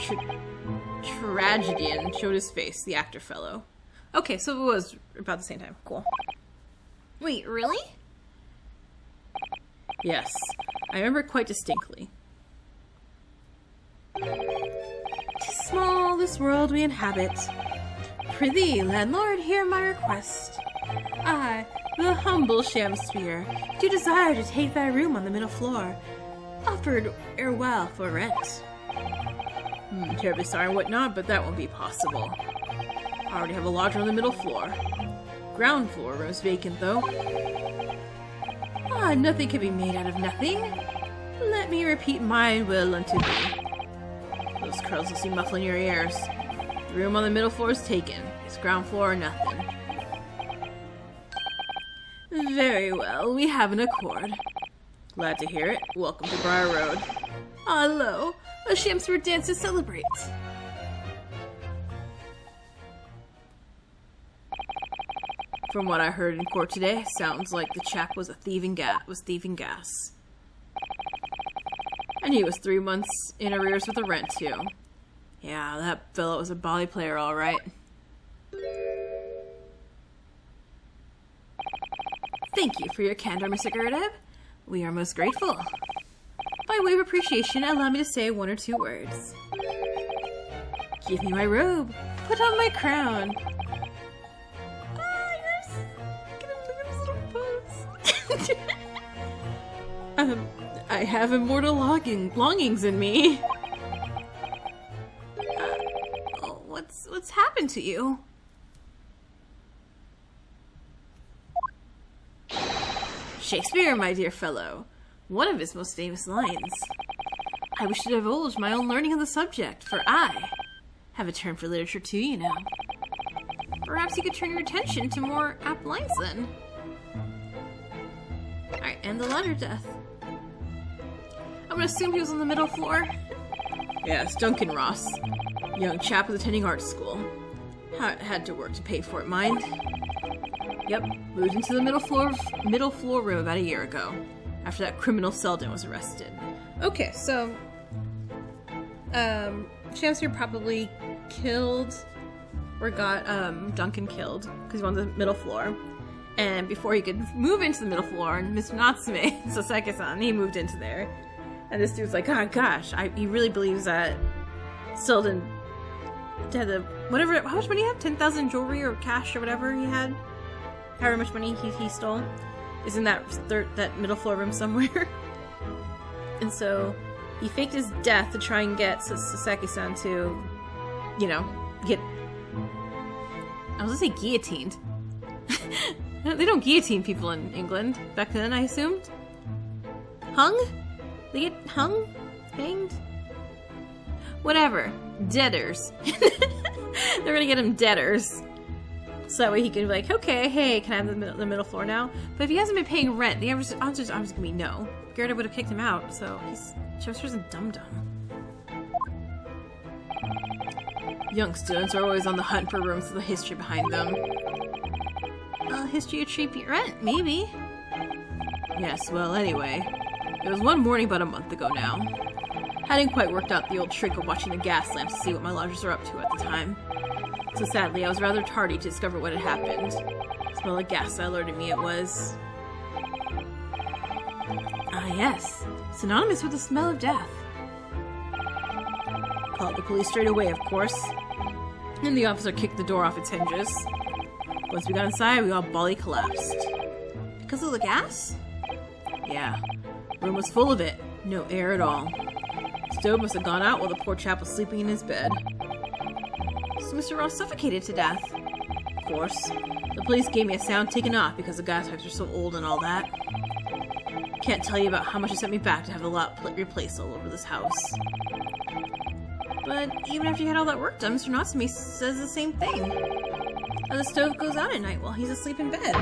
tragedian showed his face, the actor fellow. Okay, so it was about the same time. Cool. Wait, really? Yes, I remember it quite distinctly. 'Tis small, this world we inhabit. Prithee, landlord, hear my request. I, the humble Shamsphere, do desire to take thy room on the middle floor, offered erewhile for rent. Terribly sorry and whatnot, but that won't be possible. I already have a lodger on the middle floor. Ground floor room's vacant, though. Nothing can be made out of nothing. Let me repeat my will unto thee. Those curls will seem muffling your ears. The room on the middle floor is taken. It's ground floor or nothing. Very well, we have an accord. Glad to hear it. Welcome to Briar Road. Lo, a Shamsphere dance to celebrate. From what I heard in court today, sounds like the chap was thieving gas. And he was 3 months in arrears with the rent, too. Yeah, that fellow was a bally player, all right. Thank you for your candor, Mr. Gurdeb. We are most grateful. By way of appreciation, allow me to say 1 or 2 words. Give me my robe. Put on my crown. I have immortal longings in me. What's happened to you? Shakespeare, my dear fellow. One of his most famous lines. I wish to divulge my own learning on the subject, for I have a turn for literature too, you know. Perhaps you could turn your attention to more apt lines then. Alright, and the ladder death. I'm gonna assume he was on the middle floor. Yes, Duncan Ross. Young chap was attending art school. Had to work to pay for it, mind. Yep, moved into the middle floor room about a year ago, after that criminal Selden was arrested. Okay, so Shamsphere probably killed or got Duncan killed because he was on the middle floor. And before he could move into the middle floor, Mr. Natsume, Sasaki-san, he moved into there. And this dude's like, oh gosh, he really believes that Selden had whatever, how much money he had? 10,000 jewelry or cash or whatever he had? However much money he stole is in that middle floor room somewhere. And so he faked his death to try and get Sasaki-san to, get... I was gonna say guillotined. They don't guillotine people in England back then, I assumed. Hung? They get hung? Hanged? Whatever. Debtors. They're gonna get him debtors. So that way he can be like, okay, hey, can I have the middle floor now? But if he hasn't been paying rent, the answer is obviously gonna be no. Gerda would have kicked him out, so Chester's a dum-dum. Young students are always on the hunt for rooms with a history behind them. History of cheap rent, maybe. Yes, well, anyway. It was one morning about a month ago now. Hadn't quite worked out the old trick of watching the gas lamps to see what my lodgers were up to at the time. So sadly, I was rather tardy to discover what had happened. The smell of gas alerted me it was... yes. Synonymous with the smell of death. Called the police straight away, of course. And the officer kicked the door off its hinges. Once we got inside, we all bally collapsed. Because of the gas? Yeah. Room was full of it. No air at all. Stove must have gone out while the poor chap was sleeping in his bed. So Mr. Ross suffocated to death. Of course. The police gave me a sound taken off because the gas pipes are so old and all that. Can't tell you about how much it sent me back to have the lot replaced all over this house. But even after you had all that work done, Mr. Natsume says the same thing. And the stove goes out at night while he's asleep in bed.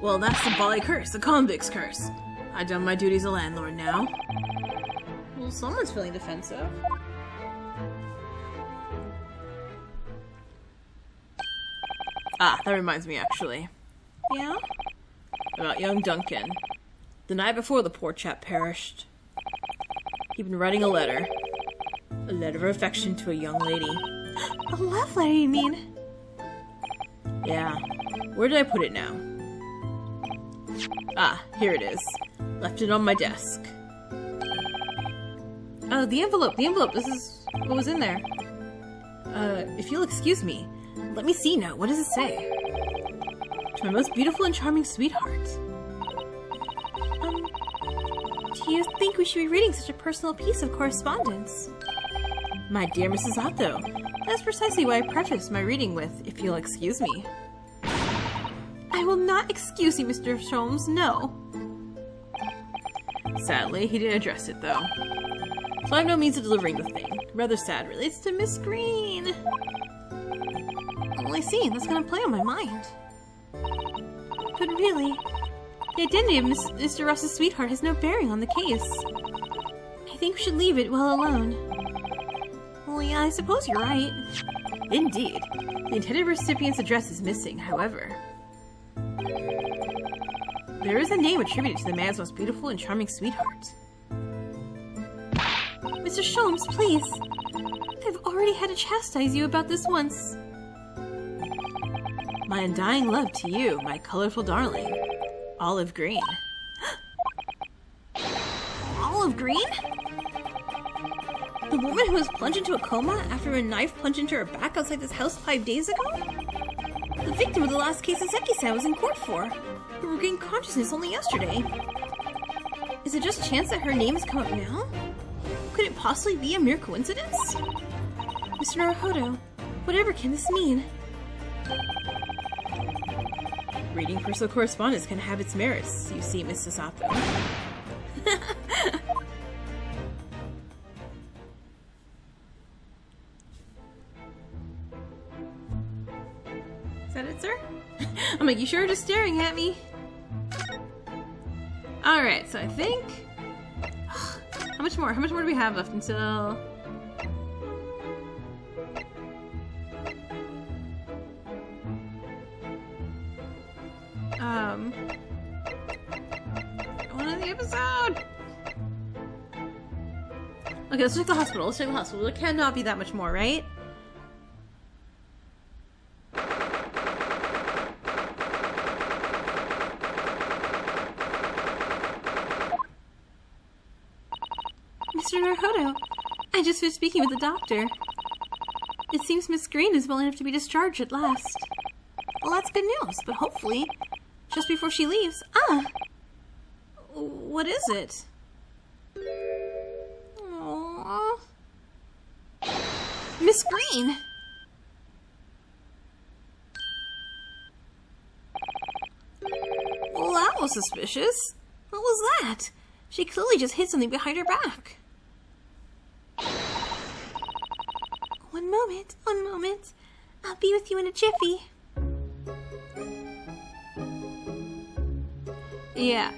Well, that's the bally curse, the convict's curse. I've done my duty as a landlord now. Well, someone's feeling defensive. That reminds me, actually. Yeah? About young Duncan. The night before the poor chap perished. You've been writing a letter. A letter of affection to a young lady. A love letter, you mean? Yeah. Where did I put it now? Ah, here it is. Left it on my desk. Oh, the envelope. This is what was in there. If you'll excuse me, let me see now. What does it say? To my most beautiful and charming sweetheart. Do you think we should be reading such a personal piece of correspondence? My dear Mrs. Otto, that's precisely why I prefaced my reading with, if you'll excuse me. I will not excuse you, Mr. Sholmes, no. Sadly, he didn't address it, though. So I have no means of delivering the thing. Rather sad, really. It's to Miss Green. Oh, I see. That's gonna play on my mind. But really, the identity of Mr. Ross's sweetheart has no bearing on the case. I think we should leave it well alone. Well, yeah, I suppose you're right. Indeed. The intended recipient's address is missing, however. There is a name attributed to the man's most beautiful and charming sweetheart. Mr. Sholmes, please. I've already had to chastise you about this once. My undying love to you, my colorful darling. Olive Green. Olive Green? The woman who was plunged into a coma after a knife plunged into her back outside this house 5 days ago? The victim of the last case Seki-san was in court for, who regained consciousness only yesterday. Is it just chance that her name has come up now? Could it possibly be a mere coincidence? Mr. Naruhodo, whatever can this mean? Reading personal correspondence can have its merits, you see, Miss Sasato. Is that it, sir? I'm like, you sure are just staring at me? Alright, so I think... How much more? How much more do we have left until... One of the episode! Okay, let's check the hospital. Let's check the hospital. There cannot be that much more, right? Mr. Naruhodo, I just finished speaking with the doctor. It seems Miss Green is well enough to be discharged at last. Well, that's good news, but hopefully, just before she leaves... Ah! What is it? Aww. Miss Green! Well, that was suspicious. What was that? She clearly just hid something behind her back. One moment, one moment. I'll be with you in a jiffy. Yeah,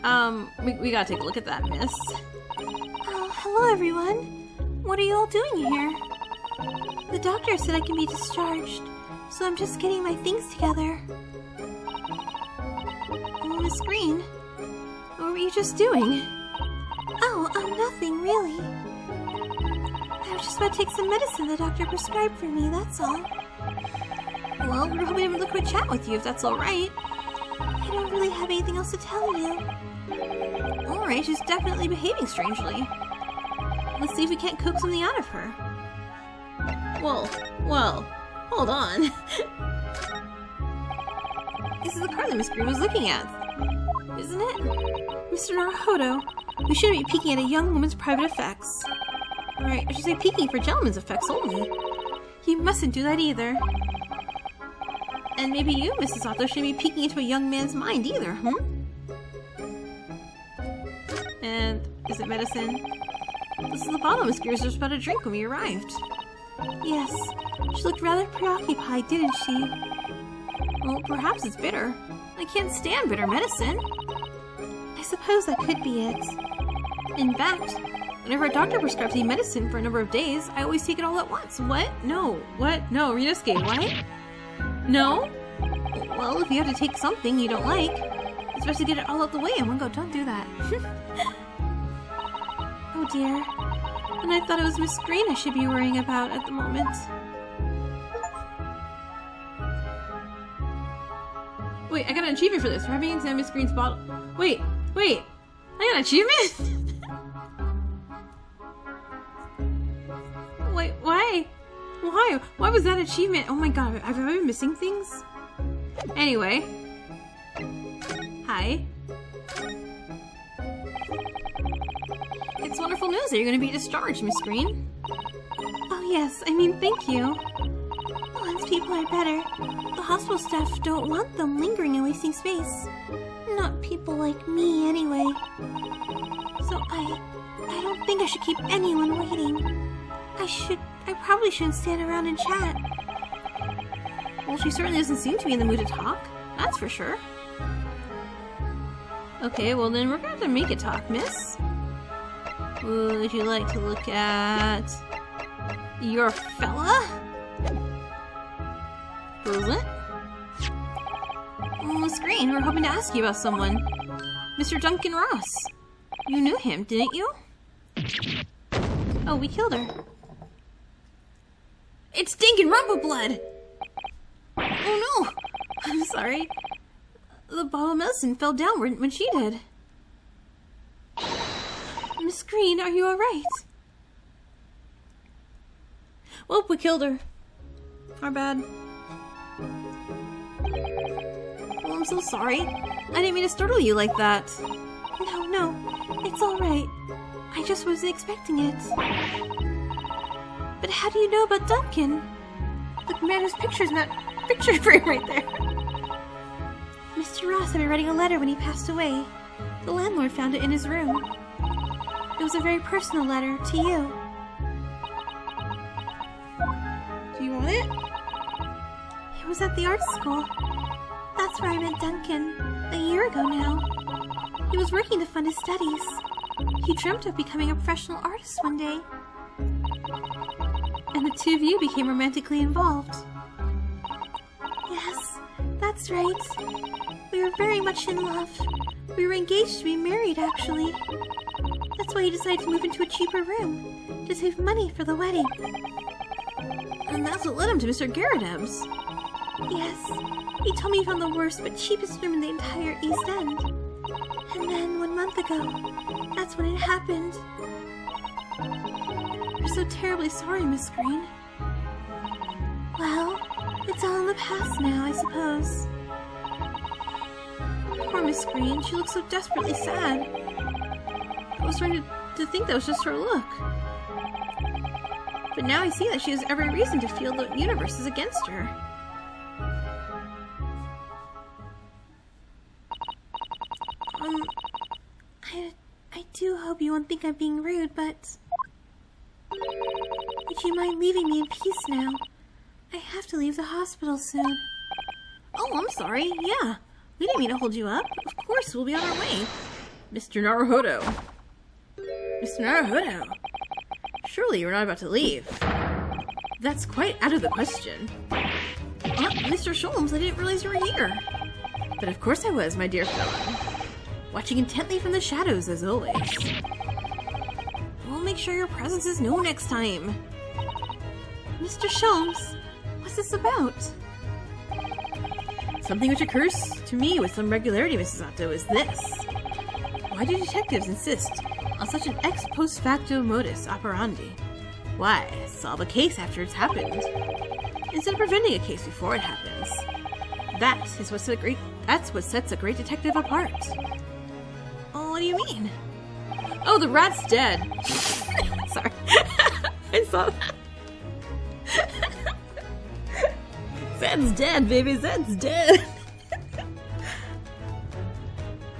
we gotta take a look at that, miss. Oh, hello everyone. What are you all doing here? The doctor said I can be discharged, so I'm just getting my things together. Oh, Miss Green, what were you just doing? Oh, nothing really. I was just about to take some medicine the doctor prescribed for me, that's all. Well, we're hoping to have a quick chat with you if that's alright. I don't really have anything else to tell you. Alright, she's definitely behaving strangely. Let's see if we can't coax something out of her. Well, hold on. This is the card that Miss Green was looking at, isn't it? Mr. Naruhodo, we shouldn't be peeking at a young woman's private effects. Alright, I should say peeking for gentlemen's effects only. You mustn't do that either. And maybe you, Mrs. Otto, shouldn't be peeking into a young man's mind either, And is it medicine? This is the bottle Miss Green was just about to drink when we arrived. Yes, she looked rather preoccupied, didn't she? Well, perhaps it's bitter. I can't stand bitter medicine. I suppose that could be it. In fact, whenever a doctor prescribes me medicine for a number of days, I always take it all at once. What? No. What? No, Ryunosuke, what? No? Well, if you have to take something you don't like, it's best to get it all out the way in one go. Don't do that. Oh dear. And I thought it was Miss Green I should be worrying about at the moment. Wait, I got an achievement for this. For having examined Miss Green's bottle. Wait. I got an achievement? Wait, why? Why was that achievement? Oh my god, have I been missing things? Anyway. Hi. It's wonderful news that you're going to be discharged, Miss Green. Oh yes, I mean, thank you. Once people are better, the hospital staff don't want them lingering and wasting space. Not people like me, anyway. So I don't think I should keep anyone waiting. I probably shouldn't stand around and chat. Well, she certainly doesn't seem to be in the mood to talk. That's for sure. Okay, well then we're gonna have to make it talk, miss. Would you like to look at your fella? Roselet? Miss Green, we're hoping to ask you about someone. Mr. Duncan Ross. You knew him, didn't you? Oh, we killed her. It's stinking Rumbleblood! Oh no! I'm sorry. The bottle of medicine fell down when she did. Miss Green, are you alright? Well, we killed her. Our bad. Well, I'm so sorry. I didn't mean to startle you like that. No, it's alright. I just wasn't expecting it. But how do you know about Duncan? The commander's picture's in that picture frame right there. Mr. Ross had been writing a letter when he passed away. The landlord found it in his room. It was a very personal letter to you. Do you want it? It was at the art school. That's where I met Duncan, a year ago now. He was working to fund his studies. He dreamt of becoming a professional artist one day. And the two of you became romantically involved. Yes, that's right. We were very much in love. We were engaged to be married, actually. That's why he decided to move into a cheaper room, to save money for the wedding. And that's what led him to Mr. Garradeb's. Yes, he told me he found the worst but cheapest room in the entire East End. And then, 1 month ago, that's when it happened. We're so terribly sorry, Miss Green. Well, it's all in the past now, I suppose. Poor Miss Green, she looks so desperately sad. I was starting to think that was just her look. But now I see that she has every reason to feel the universe is against her. I do hope you won't think I'm being rude, but... Would you mind leaving me in peace now? I have to leave the hospital soon. Oh, I'm sorry. Yeah. We didn't mean to hold you up. Of course, we'll be on our way. Mr. Naruhodo. Mr. Naruhodo. Surely you're not about to leave. That's quite out of the question. Mr. Sholmes, I didn't realize you were here. But of course I was, my dear fellow. Watching intently from the shadows, as always. We'll make sure your presence is known next time. Mr. Sholmes, what's this about? Something which occurs to me with some regularity, Mrs. Otto, is this. Why do detectives insist on such an ex post facto modus operandi? Why, solve a case after it's happened, instead of preventing a case before it happens. That's what sets a great detective apart. Oh, what do you mean? Oh, the rat's dead. Sorry. I saw that. Zed's dead, baby. Zed's dead.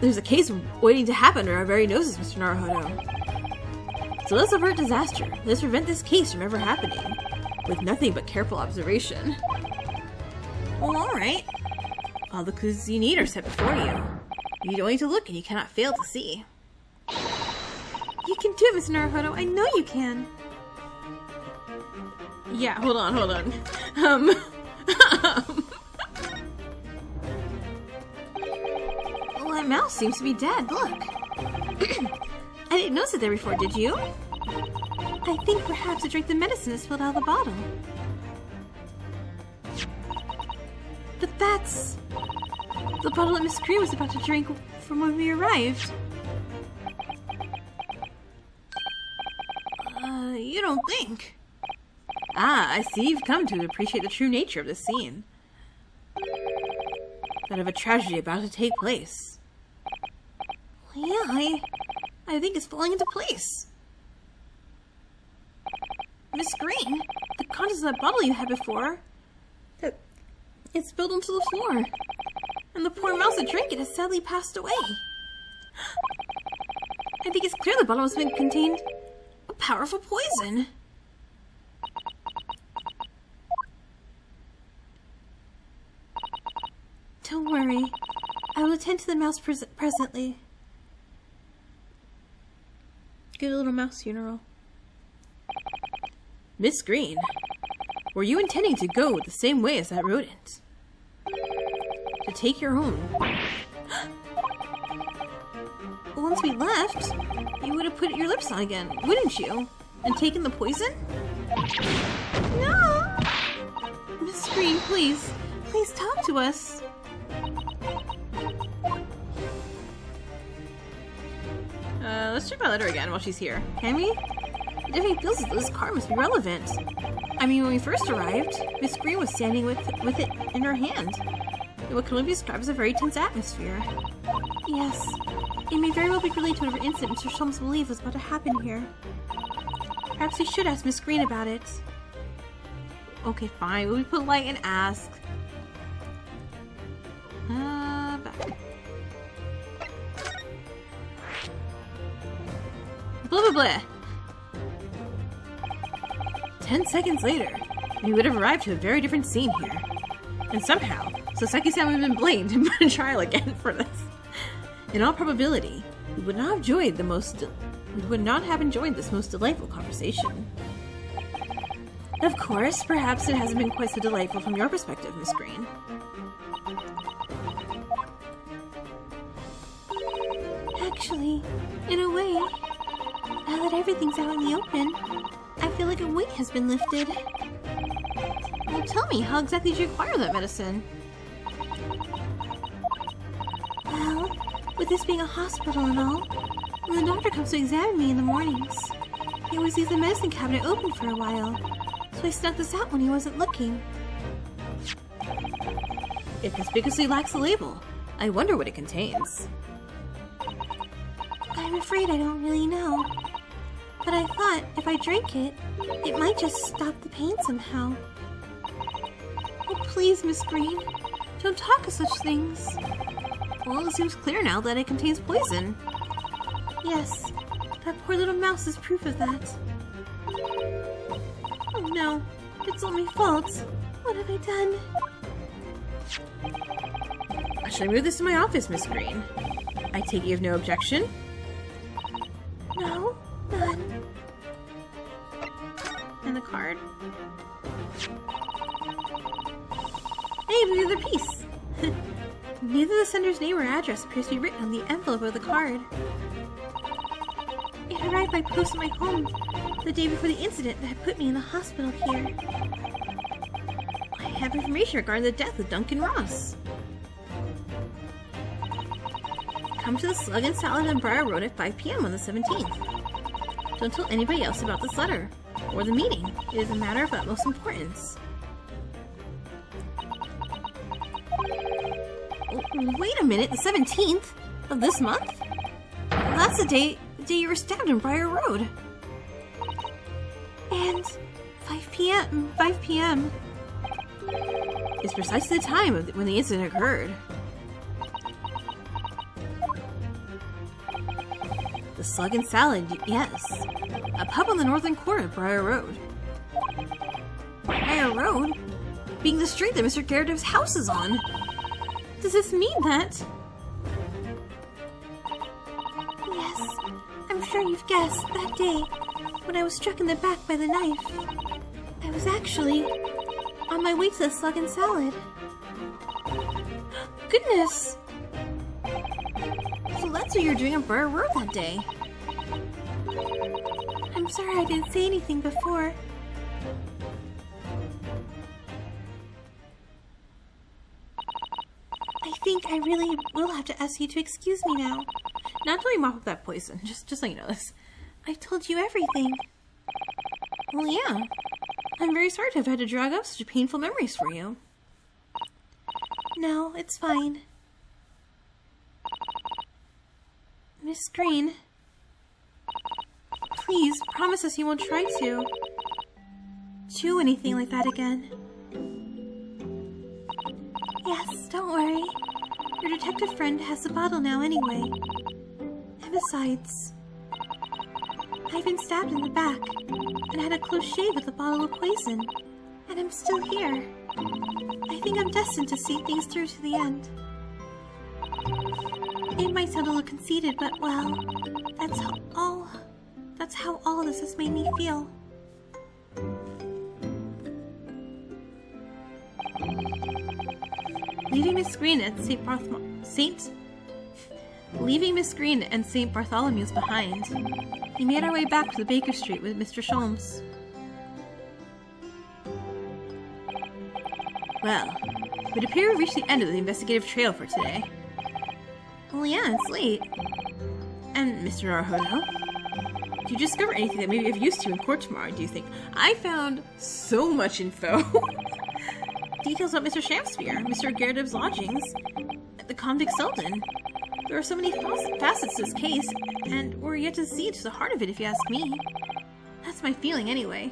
There's a case waiting to happen under our very noses, Mr. Naruhodo. So let's avert disaster. Let's prevent this case from ever happening. With nothing but careful observation. Well, alright. All the clues you need are set before you. You need only to look and you cannot fail to see. You can do it, Mr. Naruhodo. I know you can. Yeah, hold on. Well, that mouse seems to be dead. Look. I didn't notice it there before, did you? I think perhaps it drank the medicine that spilled out of the bottle. But that's the bottle that Miss Green was about to drink from when we arrived. You don't think? Ah, I see you've come to appreciate the true nature of this scene. That of a tragedy about to take place. Yeah, I think it's falling into place. Miss Green, the contents of that bottle you had before, it spilled onto the floor. And the poor mouse that drank it has sadly passed away. I think it's clear the bottle has been contained a powerful poison. Don't worry. I will attend to the mouse presently. Good little mouse funeral. Miss Green, were you intending to go the same way as that rodent? To take your own? Once we left, you would have put your lips on again, wouldn't you? And taken the poison? No! Miss Green, please talk to us. Let's check my letter again while she's here. Can we? It definitely feels as though this card must be relevant. I mean, when we first arrived, Miss Green was standing with it in her hand. In what can only be described as a very tense atmosphere. Yes, it may very well be related to whatever incident Mr. Sholmes believes was about to happen here. Perhaps we should ask Miss Green about it. Okay, fine. We'll be polite and ask. Back. Blah, blah, blah. 10 seconds later, we would have arrived to a very different scene here. And somehow, Sasaki-san would have been blamed and put on trial again for this. In all probability, we would not have enjoyed this most delightful conversation. Of course, perhaps it hasn't been quite so delightful from your perspective, Miss Green. Actually, in a way, now that everything's out in the open, I feel like a weight has been lifted. Well, tell me, how exactly did you acquire that medicine? Well, with this being a hospital and all, when the doctor comes to examine me in the mornings, he always leaves the medicine cabinet open for a while, so I snuck this out when he wasn't looking. It conspicuously lacks a label. I wonder what it contains. I'm afraid I don't really know. But I thought if I drank it, it might just stop the pain somehow. Oh, please, Miss Green, don't talk of such things. Well, it seems clear now that it contains poison. Yes, that poor little mouse is proof of that. Oh no, it's all my fault. What have I done? Should I move this to my office, Miss Green? I take it you have no objection? No, none. And the card. Hey, the other piece! Neither the sender's name or address appears to be written on the envelope of the card. It arrived by post at my home the day before the incident that had put me in the hospital here. I have information regarding the death of Duncan Ross. Come to the Slug and Salad on Briar Road at 5 p.m. on the 17th. Don't tell anybody else about this letter or the meeting. It is a matter of utmost importance. Wait a minute, the 17th of this month? That's the day you were stabbed on Briar Road. And 5 p.m. is precisely the time when the incident occurred. The Slug and Salad, yes. A pub on the northern corner of Briar Road. Briar Road? Being the street that Mr. Garrett's house is on. Does this mean that? Yes, I'm sure you've guessed that day when I was struck in the back by the knife. I was actually on my way to the Slug and Salad. Goodness! So that's what you were doing on Briar Road that day. I'm sorry I didn't say anything before. I think I really will have to ask you to excuse me now. Not until you mop up that poison, just so you know this. I've told you everything. Well, yeah. I'm very sorry to have had to drag up such painful memories for you. No, it's fine. Miss Green, please, promise us you won't try to do anything like that again. Yes, don't worry. Your detective friend has the bottle now anyway. And besides, I've been stabbed in the back and had a close shave with a bottle of poison, and I'm still here. I think I'm destined to see things through to the end. It might sound a little conceited, but well, that's how all this has made me feel. Leaving Miss Green and St. Bartholomew's behind, we made our way back to the Baker Street with Mr. Sholmes. Well, it would appear we've reached the end of the investigative trail for today. Well, yeah, it's late. And Mr. Naruhodo, do you discover anything that may be of use to you in court tomorrow, do you think? I found so much info. Details about Mr. Shamsphere, Mr. Gerardov's lodgings, the convict Selden. There are so many facets to this case, and we're yet to see to the heart of it, if you ask me. That's my feeling, anyway.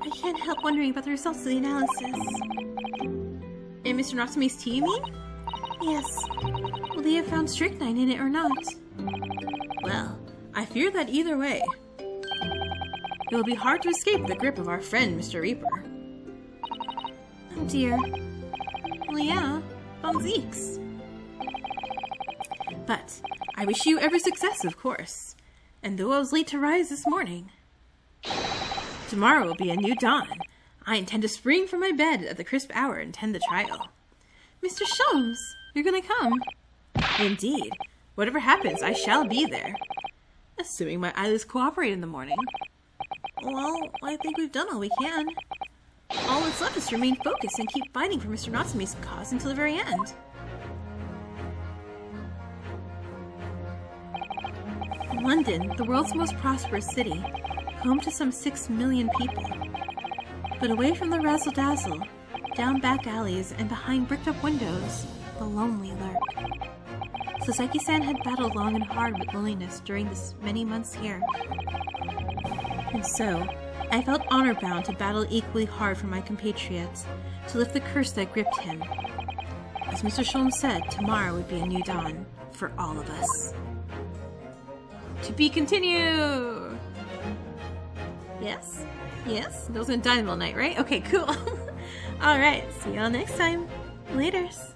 I can't help wondering about the results of the analysis. In Mr. Natsume's tea, you mean? Yes. Will they have found strychnine in it or not? Well, I fear that either way, it will be hard to escape the grip of our friend, Mr. Reaper. Oh dear. Well, yeah, von Zeeks. But I wish you every success, of course. And though I was late to rise this morning, tomorrow will be a new dawn. I intend to spring from my bed at the crisp hour and attend the trial. Mr. Sholmes, you're gonna come? Indeed. Whatever happens, I shall be there. Assuming my eyelids cooperate in the morning. Well, I think we've done all we can. All that's left is to remain focused and keep fighting for Mr. Natsume's cause until the very end. London, the world's most prosperous city, home to some 6 million people. But away from the razzle-dazzle, down back alleys and behind bricked-up windows, the lonely lurk. Saseki-san had battled long and hard with loneliness during this many months here. And so, I felt honor-bound to battle equally hard for my compatriots, to lift the curse that gripped him. As Mr. Sholmes said, tomorrow would be a new dawn for all of us. To be continued! Yes? Yes? Those gonna die in the middle of the night, right? Okay, cool. Alright, see y'all next time. Laters.